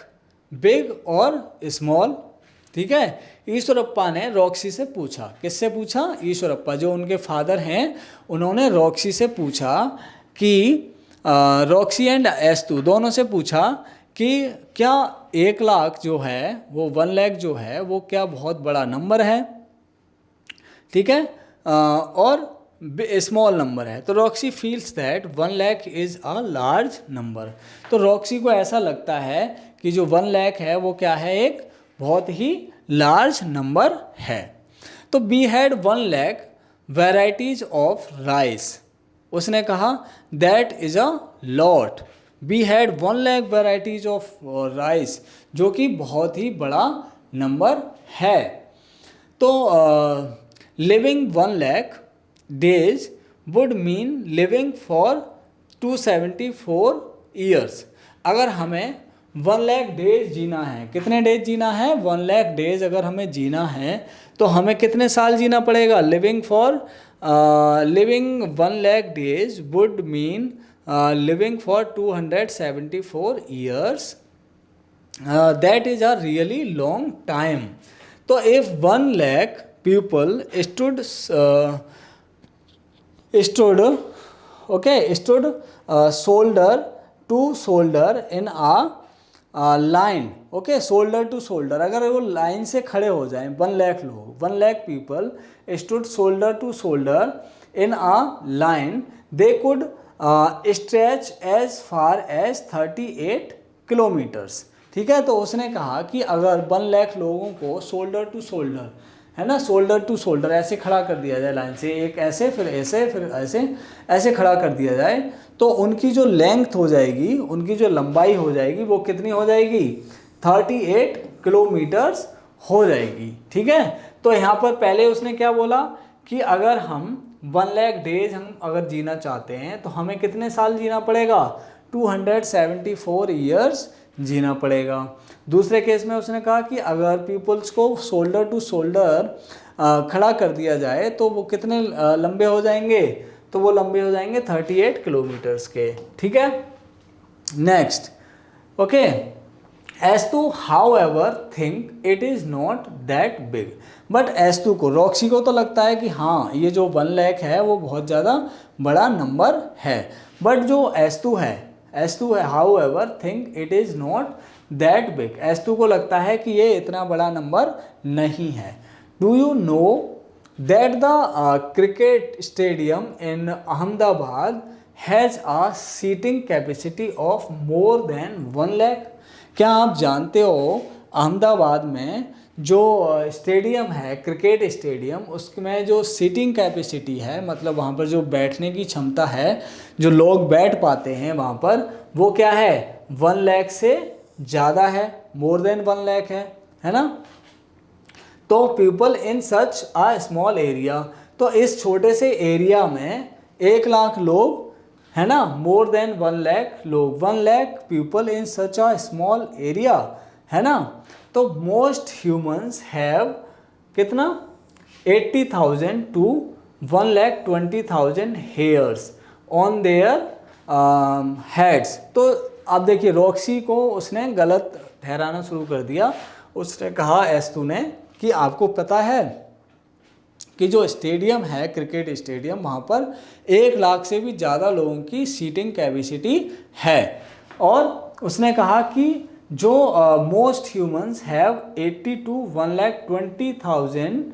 Speaker 1: big or small. ठीक है, ईश्वरप्पा ने रॉक्सी से पूछा, किससे पूछा, ईश्वरप्पा जो उनके फादर हैं उन्होंने रॉक्सी से पूछा कि रॉक्सी एंड एस्तु दोनों से पूछा कि क्या 1 लाख जो है वो 1 लाख जो है वो क्या बहुत बड़ा नंबर है। ठीक है, और स्मॉल नंबर है। तो Roxy feels that 1 lakh is a large number. तो रॉक्सी को ऐसा लगता है कि जो 1 लाख है वो क्या है, एक बहुत ही लार्ज नंबर है। तो be had 1 lakh varieties of rice, उसने कहा that is a lot. Be had 1 lakh varieties of rice, जो कि बहुत ही बड़ा नंबर है। तो living 1 lakh days would mean living for 274 years. अगर हमें 1 लाख डेज जीना है, कितने डेज जीना है, 1 लाख डेज अगर हमें जीना है तो हमें कितने साल जीना पड़ेगा, living 1 lakh days would mean living for 274 years, that is a really long time. तो if 1 lakh people stood shoulder to shoulder in a line, ओके, शोल्डर टू शोल्डर, अगर वो लाइन से खड़े हो जाएं 1 लाख लोग, 1 lakh people stood shoulder to shoulder in a line, they could stretch as far as 38 kilometres. ठीक है, तो उसने कहा कि अगर 1 लाख लोगों को शोल्डर टू शोल्डर, है ना, शोल्डर टू शोल्डर ऐसे खड़ा कर दिया जाए लाइन से, एक ऐसे फिर ऐसे फिर ऐसे खड़ा कर दिया जाए, तो उनकी जो लेंथ हो जाएगी, उनकी जो लंबाई हो जाएगी वो कितनी हो जाएगी, 38 किलोमीटर्स हो जाएगी। ठीक है, तो यहाँ पर पहले उसने क्या बोला कि अगर हम 1 लाख डेज हम अगर जीना चाहते हैं तो हमें कितने साल जीना पड़ेगा, 274 ईयर्स जीना पड़ेगा। दूसरे केस में उसने कहा कि अगर पीपल्स को शोल्डर टू शोल्डर खड़ा कर दिया जाए तो वो कितने लंबे हो जाएंगे, तो वो लंबे हो जाएंगे 38 किलोमीटर्स के। ठीक है, next, okay, S2 however think it is not that big, but S2 को, रॉक्सी को तो लगता है कि हाँ ये जो 1 लाख है वो बहुत ज़्यादा बड़ा नंबर है, बट जो S2 है however think it is not that big, S2 को लगता है कि ये इतना बड़ा नंबर नहीं है। Do you know that the cricket stadium in Ahmedabad has a seating capacity of more than 1 lakh? क्या आप जानते हो अहमदाबाद में जो स्टेडियम है, क्रिकेट स्टेडियम, उसमें जो सीटिंग कैपेसिटी है, मतलब वहाँ पर जो बैठने की क्षमता है, जो लोग बैठ पाते हैं वहाँ पर, वो क्या है, 1 लाख से ज़्यादा है, मोर देन 1 लाख है ना। तो people in such a small area, तो इस छोटे से एरिया में 1 लाख लोग, है ना, मोर देन 1 लाख लोग, 1 lakh people in such a small area, है ना। तो मोस्ट ह्यूमंस हैव कितना, 80,000 to 1,20,000 hairs on their heads. तो आप देखिए रॉक्सी को उसने गलत ठहराना शुरू कर दिया, उसने कहा S2 ने कि आपको पता है कि जो स्टेडियम है, क्रिकेट स्टेडियम, वहाँ पर 1 लाख से भी ज़्यादा लोगों की सीटिंग कैपेसिटी है, और उसने कहा कि जो most humans have 80 to 1,20,000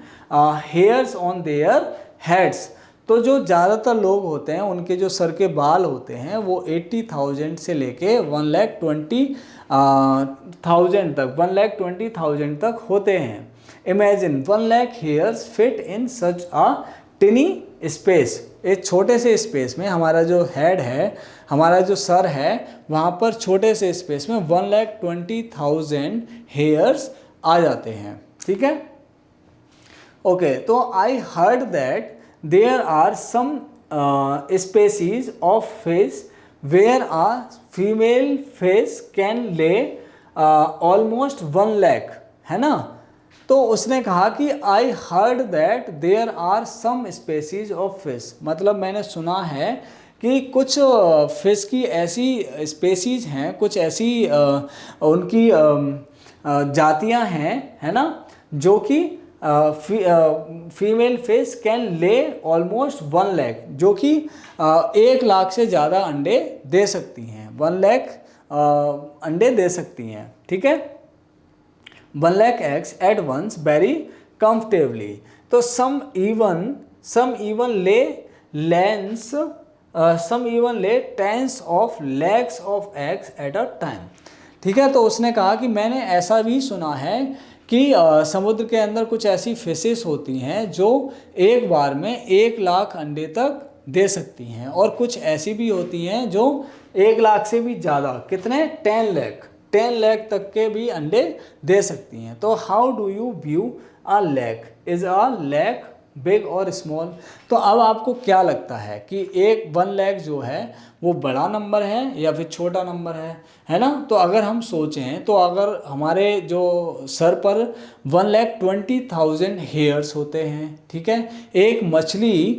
Speaker 1: hairs on their heads. तो जो ज़्यादातर लोग होते हैं उनके जो सर के बाल होते हैं वो 80,000 से लेके 1,20,000 तक, 1,20,000 तक होते हैं। Imagine 1 lakh hairs fit in such a tiny space, एक छोटे से स्पेस में हमारा जो हेड है, हमारा जो सर है, वहाँ पर छोटे से स्पेस में 1,20,000 हेयर्स आ जाते हैं, ठीक है। ओके, तो I heard that there are some species of fish where a female fish can lay almost 1 lakh, है ना। तो उसने कहा कि I heard that there are some species of fish, मतलब मैंने सुना है कि कुछ फिश की ऐसी स्पेसीज हैं, कुछ ऐसी उनकी जातियां हैं, है ना, जो कि female fish can lay almost 1 lakh, जो कि 1 लाख से ज़्यादा अंडे दे सकती हैं, 1 लाख अंडे दे सकती हैं, ठीक है। 1 lakh eggs at once very comfortably. तो some even lay tens of lakhs of eggs at a time. ठीक है, तो उसने कहा कि मैंने ऐसा भी सुना है कि समुद्र के अंदर कुछ ऐसी फिशेस होती हैं जो एक बार में 1 लाख अंडे तक दे सकती हैं, और कुछ ऐसी भी होती हैं जो 1 लाख से भी ज़्यादा, कितने, 10 लाख तक के भी अंडे दे सकती हैं। तो how do you view a lakh, is a lakh big or small. तो अब आपको क्या लगता है कि 1 लाख जो है वो बड़ा नंबर है या फिर छोटा नंबर है ना। तो अगर हम सोचें तो अगर हमारे जो सर पर 1,20,000 हेयर्स होते हैं, ठीक है, एक मछली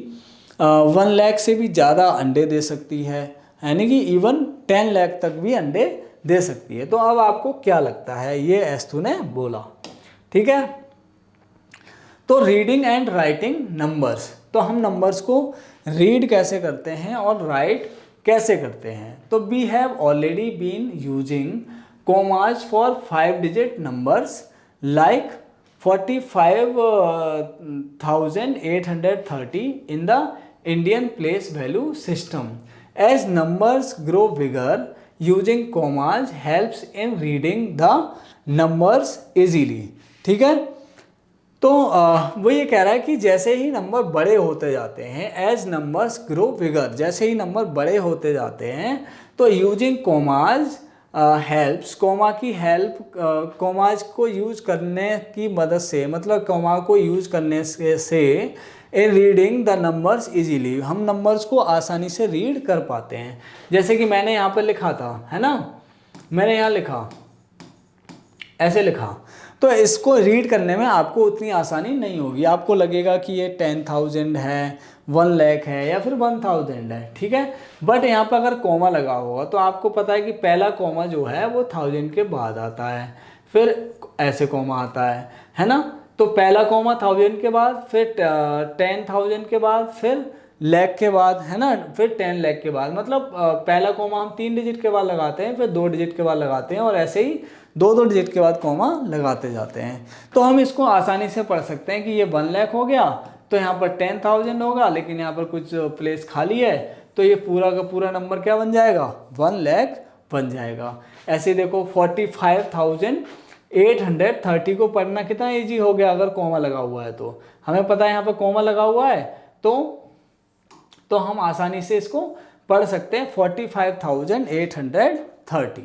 Speaker 1: 1 लाख से भी ज़्यादा अंडे दे सकती है, यानी कि इवन 10 लाख तक भी अंडे दे सकती है। तो अब आपको क्या लगता है, ये S2 ने बोला, ठीक है। तो रीडिंग एंड राइटिंग नंबर्स, तो हम नंबर्स को रीड कैसे करते हैं और राइट कैसे करते हैं। तो we have already been using commas for 5 digit numbers like 45,830 in the Indian place value system. As numbers grow bigger, using commas helps in reading the numbers easily, ठीक है। तो वो ये कह रहा है कि जैसे ही नंबर बड़े होते जाते हैं, एज नंबर्स ग्रो बिगर, जैसे ही नंबर बड़े होते जाते हैं, तो यूजिंग कॉमाज हेल्प्स, कॉमा की हेल्प, कॉमाज को यूज करने की मदद से, मतलब कॉमा को यूज करने से इन रीडिंग द नंबर्स इजीली, हम नंबर्स को आसानी से रीड कर पाते हैं। जैसे कि मैंने यहाँ पर लिखा था, है ना, मैंने यहाँ लिखा, ऐसे लिखा, तो इसको रीड करने में आपको उतनी आसानी नहीं होगी, आपको लगेगा कि ये 10,000 है, 1 लाख है या फिर 1000 है, ठीक है। बट यहाँ पर अगर कॉमा लगा होगा तो आपको पता है कि पहला कॉमा जो है वो 1000 के बाद आता है, फिर ऐसे कॉमा आता है ना। तो पहला कॉमा 1000 के बाद, फिर 10,000 के बाद, फिर लाख के बाद, है ना, फिर 10 लाख के बाद। मतलब पहला कॉमा हम 3 डिजिट के बाद लगाते हैं, फिर 2 डिजिट के बाद लगाते हैं, और ऐसे ही 2 डिजिट के बाद कॉमा लगाते जाते हैं। तो हम इसको आसानी से पढ़ सकते हैं कि ये 1 लाख हो गया, तो यहाँ पर 10,000 होगा, लेकिन यहाँ पर कुछ प्लेस खाली है, तो ये पूरा का पूरा नंबर क्या बन जाएगा, 1 लाख बन जाएगा। ऐसे देखो 45,830 को पढ़ना कितना ईजी हो गया अगर कॉमा लगा हुआ है तो। हमें पता है यहाँ पर कॉमा लगा हुआ है, तो हम आसानी से इसको पढ़ सकते हैं 45,830,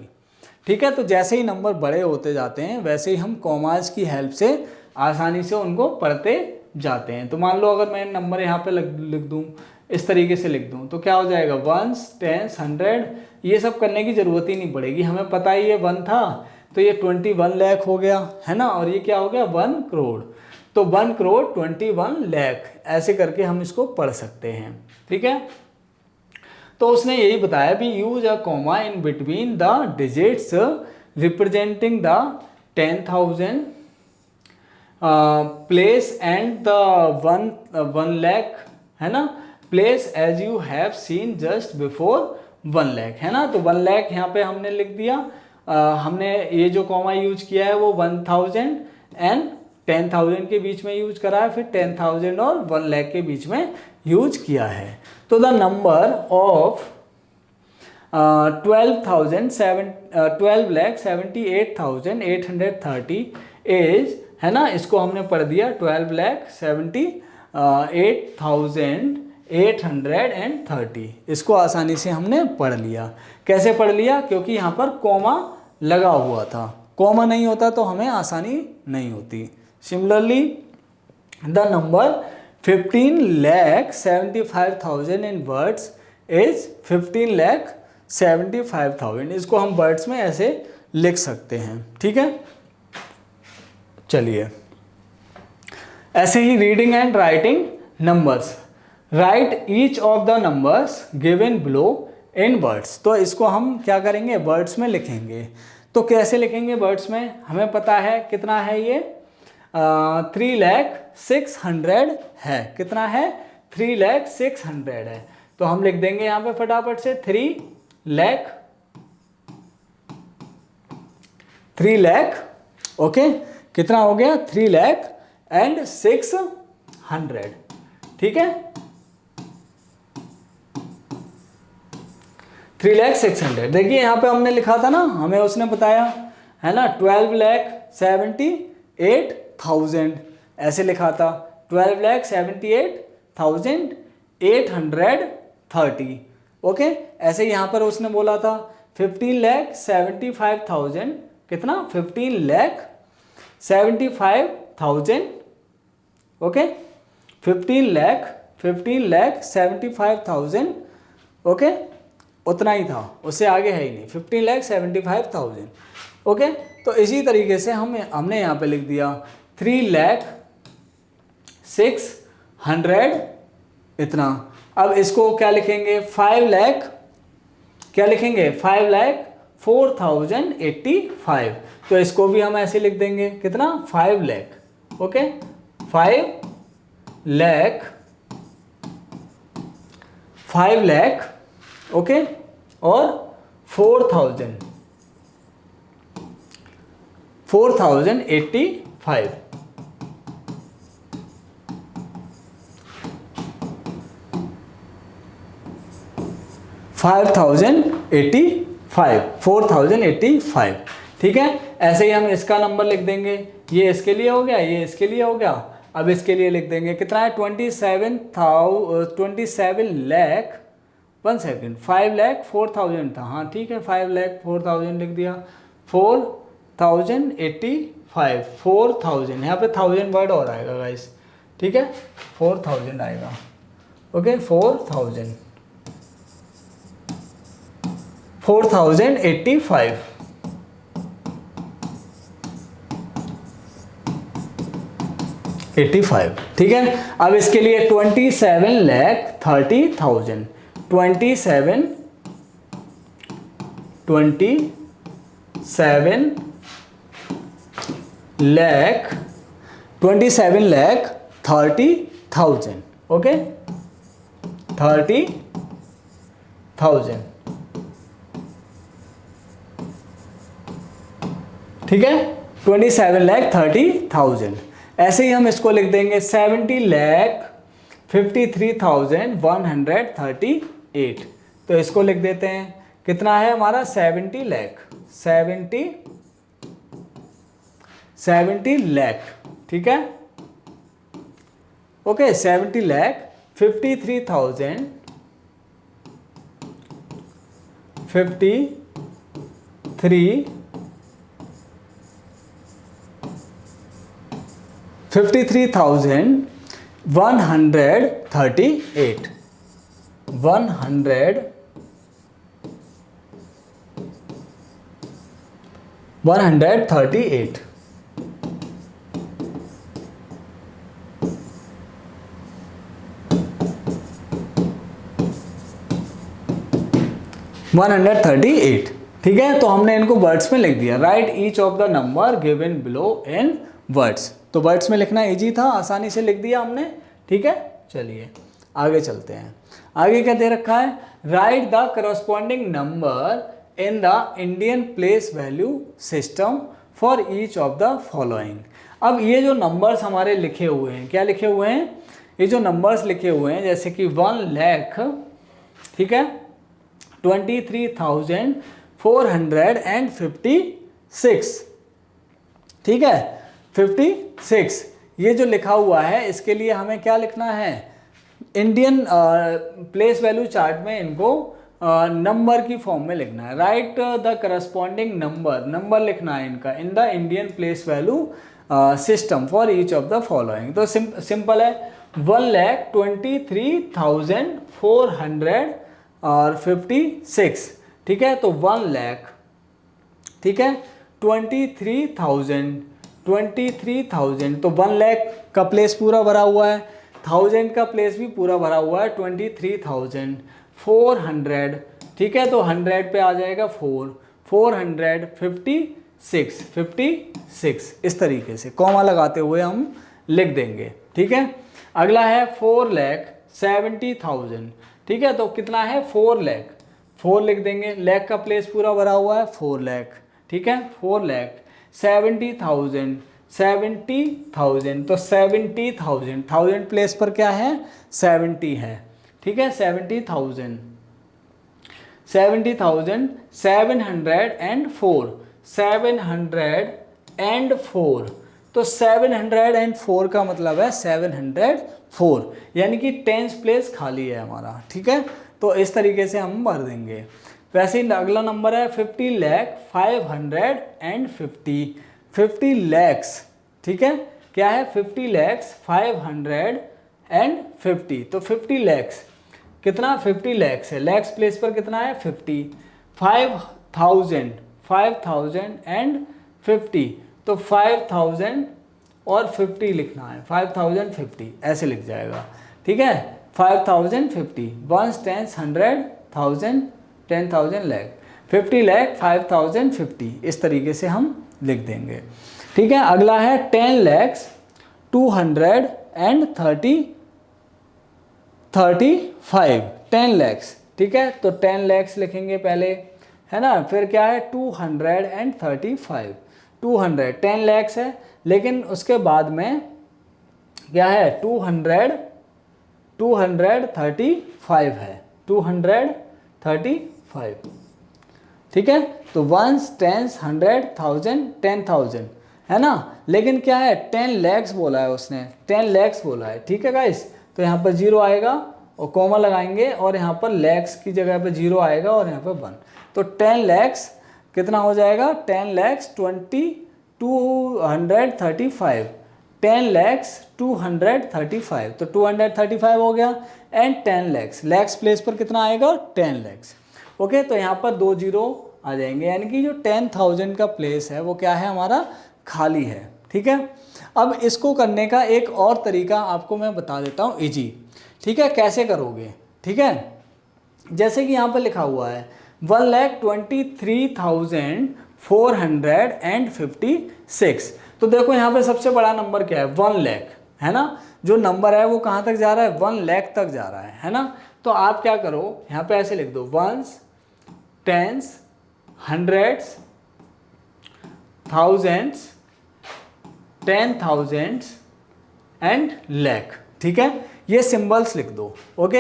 Speaker 1: ठीक है। तो जैसे ही नंबर बड़े होते जाते हैं वैसे ही हम कॉमास की हेल्प से आसानी से उनको पढ़ते जाते हैं। तो मान लो अगर मैं नंबर यहाँ पे लिख दूँ, इस तरीके से लिख दूँ, तो क्या हो जाएगा, 1s 10s 100, ये सब करने की ज़रूरत ही नहीं पड़ेगी। हमें पता ही ये 1 था, तो ये 21 लाख हो गया, है ना, और ये क्या हो गया, 1 करोड़। तो 1 करोड़ 21 लाख, ऐसे करके हम इसको पढ़ सकते हैं, ठीक है। तो उसने यही बताया भी, use a comma in between the digits representing the 10,000 place and the 1 lakh, है ना, place as you have seen just before 1 lakh, है ना। तो 1 लाख यहाँ पे हमने लिख दिया, हमने ये जो कॉमा यूज किया है वो 1000 एंड 10,000 के बीच में यूज करा है, फिर 10,000 और 1 लाख के बीच में यूज किया है। तो द नंबर ऑफ 12,78,830 इज, है ना, इसको हमने पढ़ दिया 12,78,830, इसको आसानी से हमने पढ़ लिया। कैसे पढ़ लिया, क्योंकि यहाँ पर कॉमा लगा हुआ था, कॉमा नहीं होता तो हमें आसानी नहीं होती। Similarly the number 15,75,000 in words is 15,75,000, इसको हम वर्ड्स में ऐसे लिख सकते हैं, ठीक है। चलिए, ऐसे ही reading and writing numbers, write each of the numbers given below in words. तो इसको हम क्या करेंगे, वर्ड्स में लिखेंगे। तो कैसे लिखेंगे वर्ड्स में, हमें पता है कितना है ये, 3,06,000 है, कितना है, 3,06,000 है। तो हम लिख देंगे यहाँ पे फटाफट से 3 लाख, ओके, कितना हो गया, 3,06,000, ठीक है, 3,06,000। देखिए यहाँ पे हमने लिखा था ना, हमें उसने बताया, है ना, 12,78,000 ऐसे लिखा था, 12,78,830, ओके। ऐसे यहाँ पर उसने बोला था 15,75,000, कितना, 15,75,000, ओके, 15,75,000, ओके, उतना ही था, उससे आगे है ही नहीं, 15,75,000, ओके। तो इसी तरीके से हमने यहाँ पे लिख दिया 3,06,000 इतना। अब इसको क्या लिखेंगे, 5 लाख, क्या लिखेंगे, 5,04,085। तो इसको भी हम ऐसे लिख देंगे, कितना, 5 लाख, ओके, 5 लाख, ओके, और 4,085, 4,085, ठीक है। ऐसे ही हम इसका नंबर लिख देंगे, ये इसके लिए हो गया, ये इसके लिए हो गया। अब इसके लिए लिख देंगे, कितना है, 27 लाख, 1 सेकेंड, 5,04,000 था, हाँ ठीक है, 5,04,000 लिख दिया, 4,085, 4,000, यहाँ पे 1000 वर्ड और आएगा गाइस, ठीक है, 4,000 आएगा, ओके, 4,085, 85, ठीक है। अब इसके लिए 27,30,000, 27 लाख 27,30,000, ओके 30,000, ठीक है 27,30,000। ऐसे ही हम इसको लिख देंगे 70,53,138। तो इसको लिख देते हैं, कितना है हमारा 70 लाख, 70 लाख, ठीक है ओके 70 लाख 53,000 53,138, 138, 138, ठीक है। तो हमने इनको वर्ड्स में लिख दिया। Right each of the number given below in words. तो वर्ड्स में लिखना इजी था, आसानी से लिख दिया हमने, ठीक है। चलिए आगे चलते हैं। आगे क्या दे रखा है, right the corresponding number in the Indian place value system for each of the following. अब ये जो नंबर्स हमारे लिखे हुए हैं, क्या लिखे हुए हैं, ये जो नंबर्स लिखे हुए हैं, जैसे कि 1 लाख, ठीक है 23,456, ठीक है 56, ये जो लिखा हुआ है इसके लिए हमें क्या लिखना है, इंडियन प्लेस वैल्यू चार्ट में इनको नंबर की फॉर्म में लिखना है। Right the corresponding number, number लिखना है इनका इन the Indian place value system for each of the following. तो सिंपल है 1,23,456, ठीक है। तो 1 लाख, ठीक है 23,000, तो 1 लाख का प्लेस पूरा भरा हुआ है, 1000 का प्लेस भी पूरा भरा हुआ है, 23,400, ठीक है। तो 100 पे आ जाएगा 456, इस तरीके से कॉमा लगाते हुए हम लिख देंगे, ठीक है। अगला है 4,70,000, ठीक है। तो कितना है 4 लाख, 4 लिख देंगे, लाख का प्लेस पूरा भरा हुआ है 4 लाख, ठीक है 4 लाख 70,000, तो 70,000, 1000 प्लेस पर क्या है 70 है, ठीक है 70,000, 704, तो 704 का मतलब है 704, यानी कि 10th प्लेस खाली है हमारा, ठीक है। तो इस तरीके से हम भर देंगे। वैसे ही अगला नंबर है 50,550, 50 लैक्स, ठीक है क्या है 50,550, तो 50 लैक्स कितना 50 लैक्स है, लैक्स प्लेस पर कितना है 50, 5,050, तो 5,000 और 50 लिखना है, 5,050 ऐसे लिख जाएगा, ठीक है 5,050, 1 10 100 1000 10,000 लाख, 50 लाख 5,050, इस तरीके से हम लिख देंगे, ठीक है। अगला है 10,235, 10 लैक्स, ठीक है। तो 10 लैक्स लिखेंगे पहले, है ना, फिर क्या है 235, 200, 10 लैक्स है, लेकिन उसके बाद में क्या है 235 है, 235, ठीक है। तो 1 10 100 1000 10,000 है ना, लेकिन क्या है 10 लैक्स बोला है उसने, 10 लैक्स बोला है, ठीक है गाइस। तो यहाँ पर 0 आएगा और कॉमा लगाएंगे और यहाँ पर लैक्स की जगह पे 0 आएगा और यहाँ पर 1, तो 10 लैक्स कितना हो जाएगा 10 लैक्स 235, 10 लैक्स 235, तो 235 हो गया एंड 10 लैक्स, लैक्स प्लेस पर कितना आएगा 10 लैक्स, ओके। तो यहाँ पर 2 0 आ जाएंगे, यानी कि जो 10,000 का प्लेस है वो क्या है हमारा खाली है, ठीक है। अब इसको करने का एक और तरीका आपको मैं बता देता हूँ इजी, ठीक है, कैसे करोगे, ठीक है। जैसे कि यहाँ पर लिखा हुआ है 1,23,456, तो देखो यहाँ पे सबसे बड़ा नंबर क्या है, 1 लाख, है ना। जो नंबर है वो कहाँ तक जा रहा है, 1 लाख तक जा रहा है ना। तो आप क्या करो, यहाँ पे ऐसे लिख दो, ones, tens, hundreds, thousands, 10,000 and lakh, ठीक है। ये सिंबल्स लिख दो, ओके।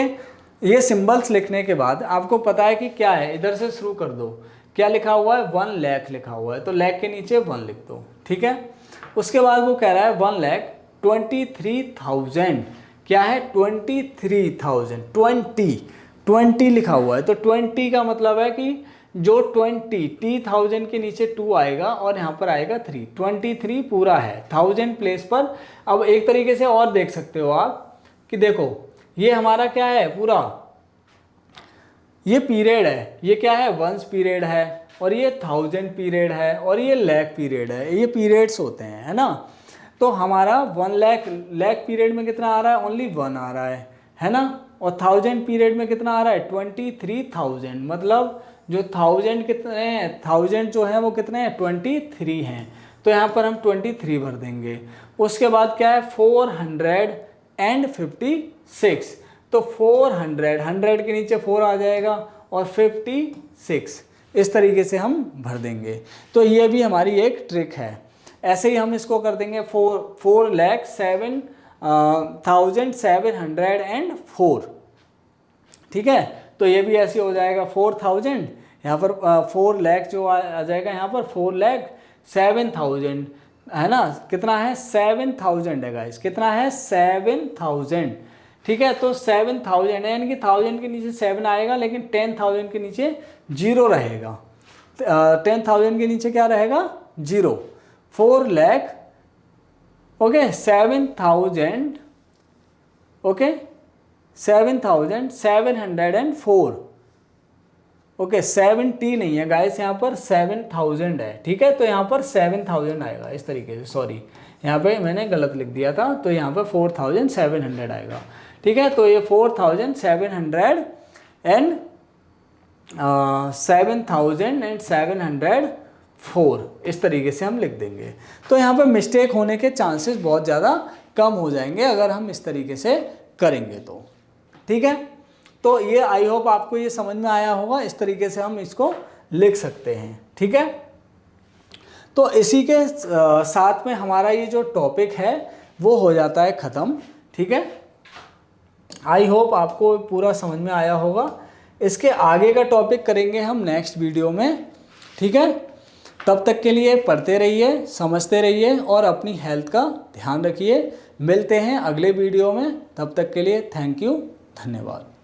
Speaker 1: ये सिंबल्स लिखने के बाद आपको पता है कि क्या है, इधर से शुरू कर दो, क्या लिखा हुआ है, 1 लाख लिखा हुआ है, तो लाख के नीचे 1 लिख दो, ठीक है। उसके बाद वो कह रहा है 1,23,000, क्या है, 23,000, 20 लिखा हुआ है, तो 20 का मतलब है कि जो 20,000 के नीचे 2 आएगा और यहाँ पर आएगा 3, 23 पूरा है 1000 प्लेस पर। अब एक तरीके से और देख सकते हो आप कि देखो ये हमारा क्या है, पूरा ये पीरियड है, ये क्या है, वंस पीरियड है, और ये 1000 पीरियड है, और ये लाख पीरियड है, ये पीरियड्स होते हैं, है ना। तो हमारा 1 लाख पीरियड में कितना आ रहा है, ओनली 1 आ रहा है ना। और 1000 पीरियड में कितना आ रहा है, 23,000, मतलब जो 1000 कितने हैं, 1000 जो है वो कितने हैं, 23 हैं, तो यहाँ पर हम 23 भर देंगे। उसके बाद क्या है, 456, तो 400, 100 के नीचे 4 आ जाएगा और 56, इस तरीके से हम भर देंगे। तो ये भी हमारी एक ट्रिक है। ऐसे ही हम इसको कर देंगे 4,07,704, ठीक है। तो ये भी ऐसे हो जाएगा 4,000, यहाँ पर 4 लाख जो आ जाएगा, यहाँ पर 4,07,000, है ना। कितना है, 7,000 है गाइस, कितना है, 7,000, ठीक है। तो 7,000 है, यानी कि 1000 के नीचे 7 आएगा, लेकिन 10,000 के नीचे 0 रहेगा। 10,000 के नीचे क्या रहेगा, 0। 4 लाख, ओके, 7,000, ओके, 7,704, ओके, 70 नहीं है गाइस, यहाँ पर 7,000 है, ठीक है। तो यहाँ पर 7,000 आएगा इस तरीके से, सॉरी यहाँ पे मैंने गलत लिख दिया था, तो यहाँ पर 4,700 आएगा, ठीक है। तो ये 4,700 एंड 7,704, इस तरीके से हम लिख देंगे। तो यहाँ पर मिस्टेक होने के चांसेस बहुत ज़्यादा कम हो जाएंगे अगर हम इस तरीके से करेंगे तो, ठीक है। तो ये आई होप आपको ये समझ में आया होगा, इस तरीके से हम इसको लिख सकते हैं, ठीक है। तो इसी के साथ में हमारा ये जो टॉपिक है वो हो जाता है ख़त्म, ठीक है। आई होप आपको पूरा समझ में आया होगा। इसके आगे का टॉपिक करेंगे हम नेक्स्ट वीडियो में, ठीक है। तब तक के लिए पढ़ते रहिए, समझते रहिए और अपनी हेल्थ का ध्यान रखिए। मिलते हैं अगले वीडियो में, तब तक के लिए थैंक यू, धन्यवाद।